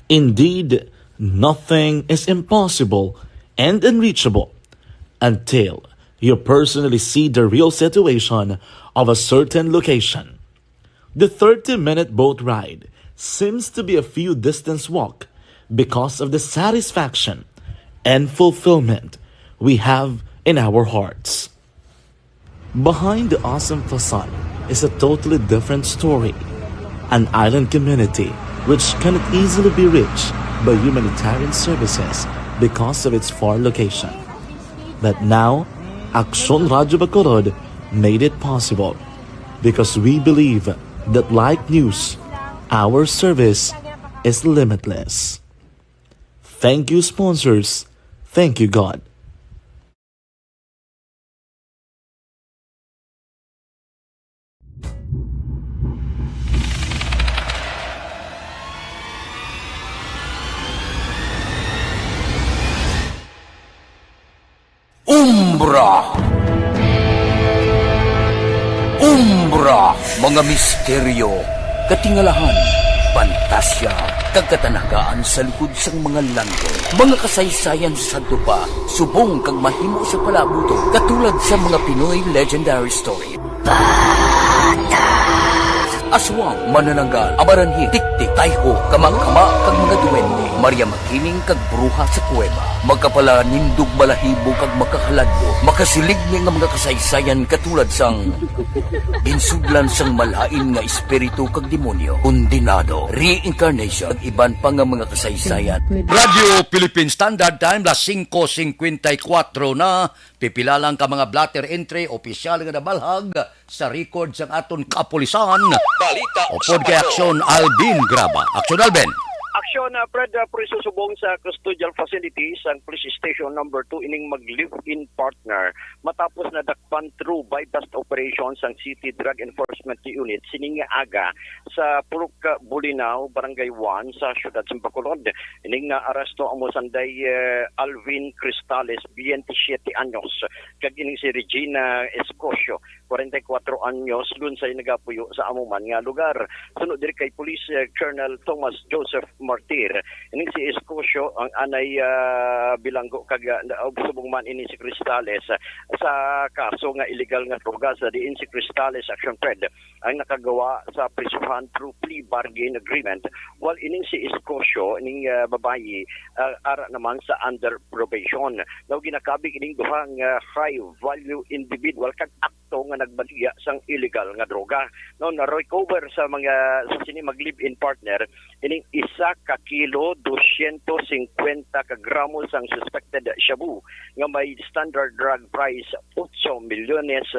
Indeed, nothing is impossible and unreachable until you personally see the real situation of a certain location. The 30-minute boat ride seems to be a few distance walk because of the satisfaction and fulfillment we have in our hearts. Behind the awesome facade is a totally different story, an island community which cannot easily be reached by humanitarian services because of its far location. But now, Aksyon Radio Bacolod made it possible because we believe that like news, our service is limitless. Thank you, sponsors. Thank you, God. Umbra, mga misteryo, katingalahan, pantasya, kagkatanagaan sa likod sang mga langit, mga kasaysayan sa dupa, subong kag mahimo sa palabuto, katulad sa mga Pinoy legendary story. aswang, manananggal, amaranhit, tiktik, tayho, kamang-kama, kag mga duwende, Maria Makining kag bruha sa kuweba. Magkapala nindog balahibo kag makahaladlo, makasilig niya nga mga kasaysayan katulad sang insudlan sang malain nga espiritu kag demonyo, kondinado, reincarnation, kag iban pa nga mga kasaysayan. Radio Philippine Standard Time, las 5:54 na. Pipila lang ka mga blatter entry, opisyal nga nabalhag sa record sang aton kapulisan. Balita O pod kay Aksyon Alvin Graba. Aksyon Alvin. Aksyon na presusubong sa custodial facilities ang police station number 2 ining mag-live-in partner matapos na dakpan through bypass operations ang City Drug Enforcement Unit sining aga sa Purok Bulinaw, Barangay 1 sa siyudad sa Bacolod. Ining na aresto ang mosanday Alvin Cristales, 27 anyos, kag ining si Regina Escosio, 44 anyos, lunsay nagapuyo sa amuman nga lugar. Sunod diri kay Police Colonel Thomas Joseph Martir. Ining si Escosio ang anay bilanggo kag subong man ini si Cristales sa kaso nga illegal nga droga sa diin si Cristales Action Fed ang nakagawa sa prisuhan through plea bargain agreement, while ining si Escosio ining babayi ara naman sa under probation. Daw ginakabig ining duha nga high value individual kag akto nga nagbaligya sang illegal nga droga. No, na-recover sa mga sa sini mag-live-in partner ining 1 kilo 250 ka gramos ang suspected shabu nga may standard drug price 8,500,000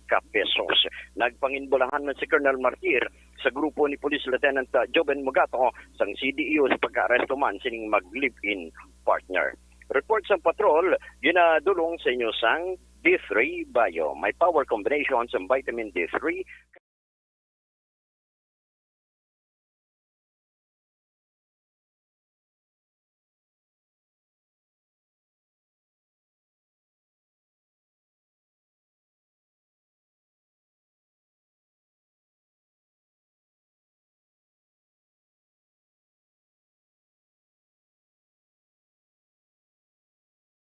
ka pesos. Nagpanginbulahan man si Colonel Martir sa grupo ni Police Lieutenant Joven Mugato sang CDEO sa pagka-aresto man sining mag-live-in partner. Report sa patrol, ginadulong sa inyo sang D3 Bio. May power combination sa vitamin D3.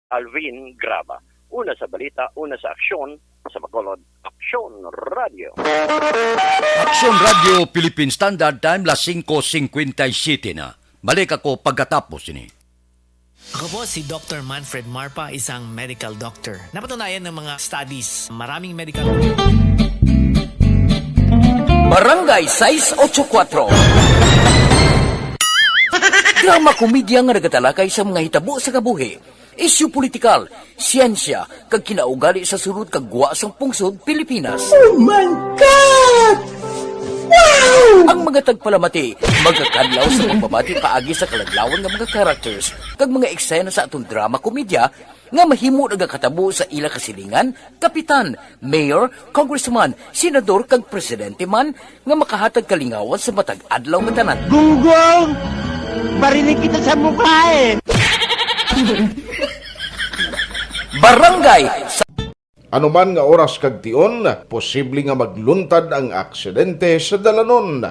Alvin Graba. Una sa balita, una sa aksyon, sa Bacolod, Aksyon Radio. Aksyon Radio Philippine Standard Time, las 5:57 na. Balik ako pagkatapos ini. Ako po si Dr. Manfred Marpa, isang medical doctor. Napatunayan ng mga studies, maraming medical... Barangay 684. Drama komedya nga nagatalakay sa mga hitabo sa kabuhi. Isyu politikal, siyensya, kag kinaugali sa surut kag guwa sang pungsod Pilipinas. Oh my God! Wow! Ang mga tagpalamati, magkakadlaw sa pagbabati paagi sa kaladlawan ng mga characters kag mga eksena sa atong drama komedya nga mahimo nagakatabo sa ila kasilingan, kapitan, mayor, congressman, senador kag presidente man nga makahatag kalingawan sa matag adlaw nga tanan. Gunggong! Barinig kita sa mukha eh! Barangay Anuman nga oras kag tion, posible nga magluntad ang aksidente sa dalanon.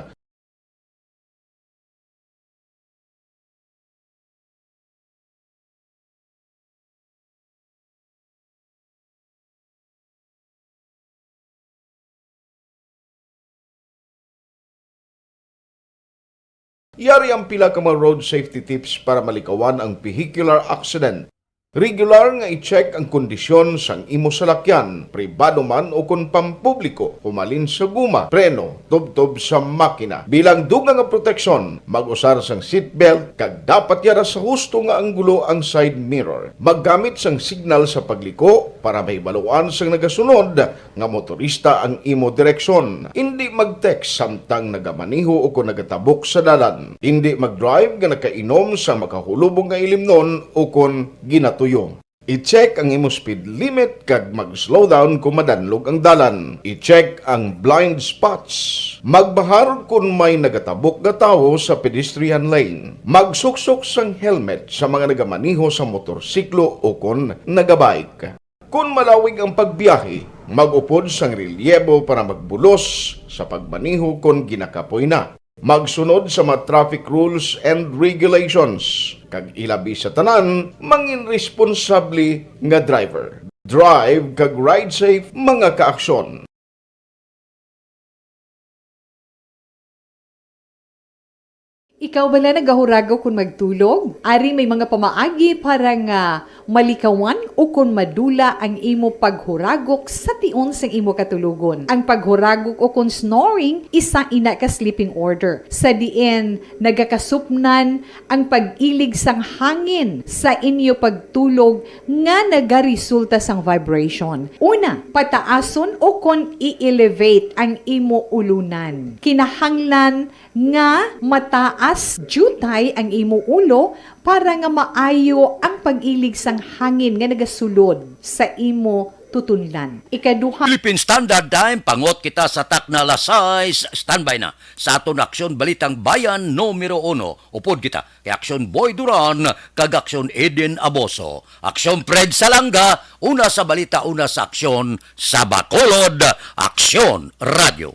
Yari ang pila ka mga road safety tips para malikawan ang vehicular accident. Regular nga i-check ang kondisyon sang imo salakyan, pribado man o kung pampubliko, humalin sa guma, preno, tubtob sa makina. Bilang dugang nga proteksyon, mag-usar sang seatbelt, kag dapat yara sa husto nga anggulo ang side mirror. Maggamit sang signal sa pagliko para mahibaluan sang nagasunod nga motorista ang imo direksyon. Hindi mag-text samtang nagamaniho o kung nagatabok sa dalan. Hindi mag-drive nga nakainom sa makahulubong nga ilimnon o kung ginato. I-check ang imo speed limit kag mag-slow down kung madanlog ang dalan. I-check ang blind spots. Magbahar kung may nagatabok na tao sa pedestrian lane. Magsuksok sang helmet sa mga nagamaniho sa motorsiklo o kung nagabike. Kung malawig ang pagbiyahe, mag-upod sang relyebo para magbulos sa pagmaniho kung ginakapoy na. Magsunod sa mga traffic rules and regulations. Kag ilabi sa tanan, mangin responsable nga driver. Drive kag ride safe mga kaaksyon. Ikaw bala nagahurago kung magtulog? Ari may mga pamaagi para nga malikawan o kung madula ang imo paghuragok sa tion sang imo katulugon. Ang paghuragok o kung snoring, isa ina ka sleeping order. Sa diin, nagakasupnan ang pag-ilig sang hangin sa inyo pagtulog nga nagaresulta sang vibration. Una, pataason o kung i-elevate ang imo ulunan. Kinahanglan nga mataas jutay ang imo ulo para nga maayo ang pag-ilig sang hangin nga nagasulod sa imo tutunlan. Ikaduha, Philippine Standard Time, pangot kita sa takna alas 6, standby na sa aton aksyon Balitang Bayan numero 1. Upod kita kay Aksyon Boy Duran, kag Aksyon Eden Aboso. Aksyon Fred Salanga, una sa balita, una sa aksyon sa Bacolod, Aksyon Radio.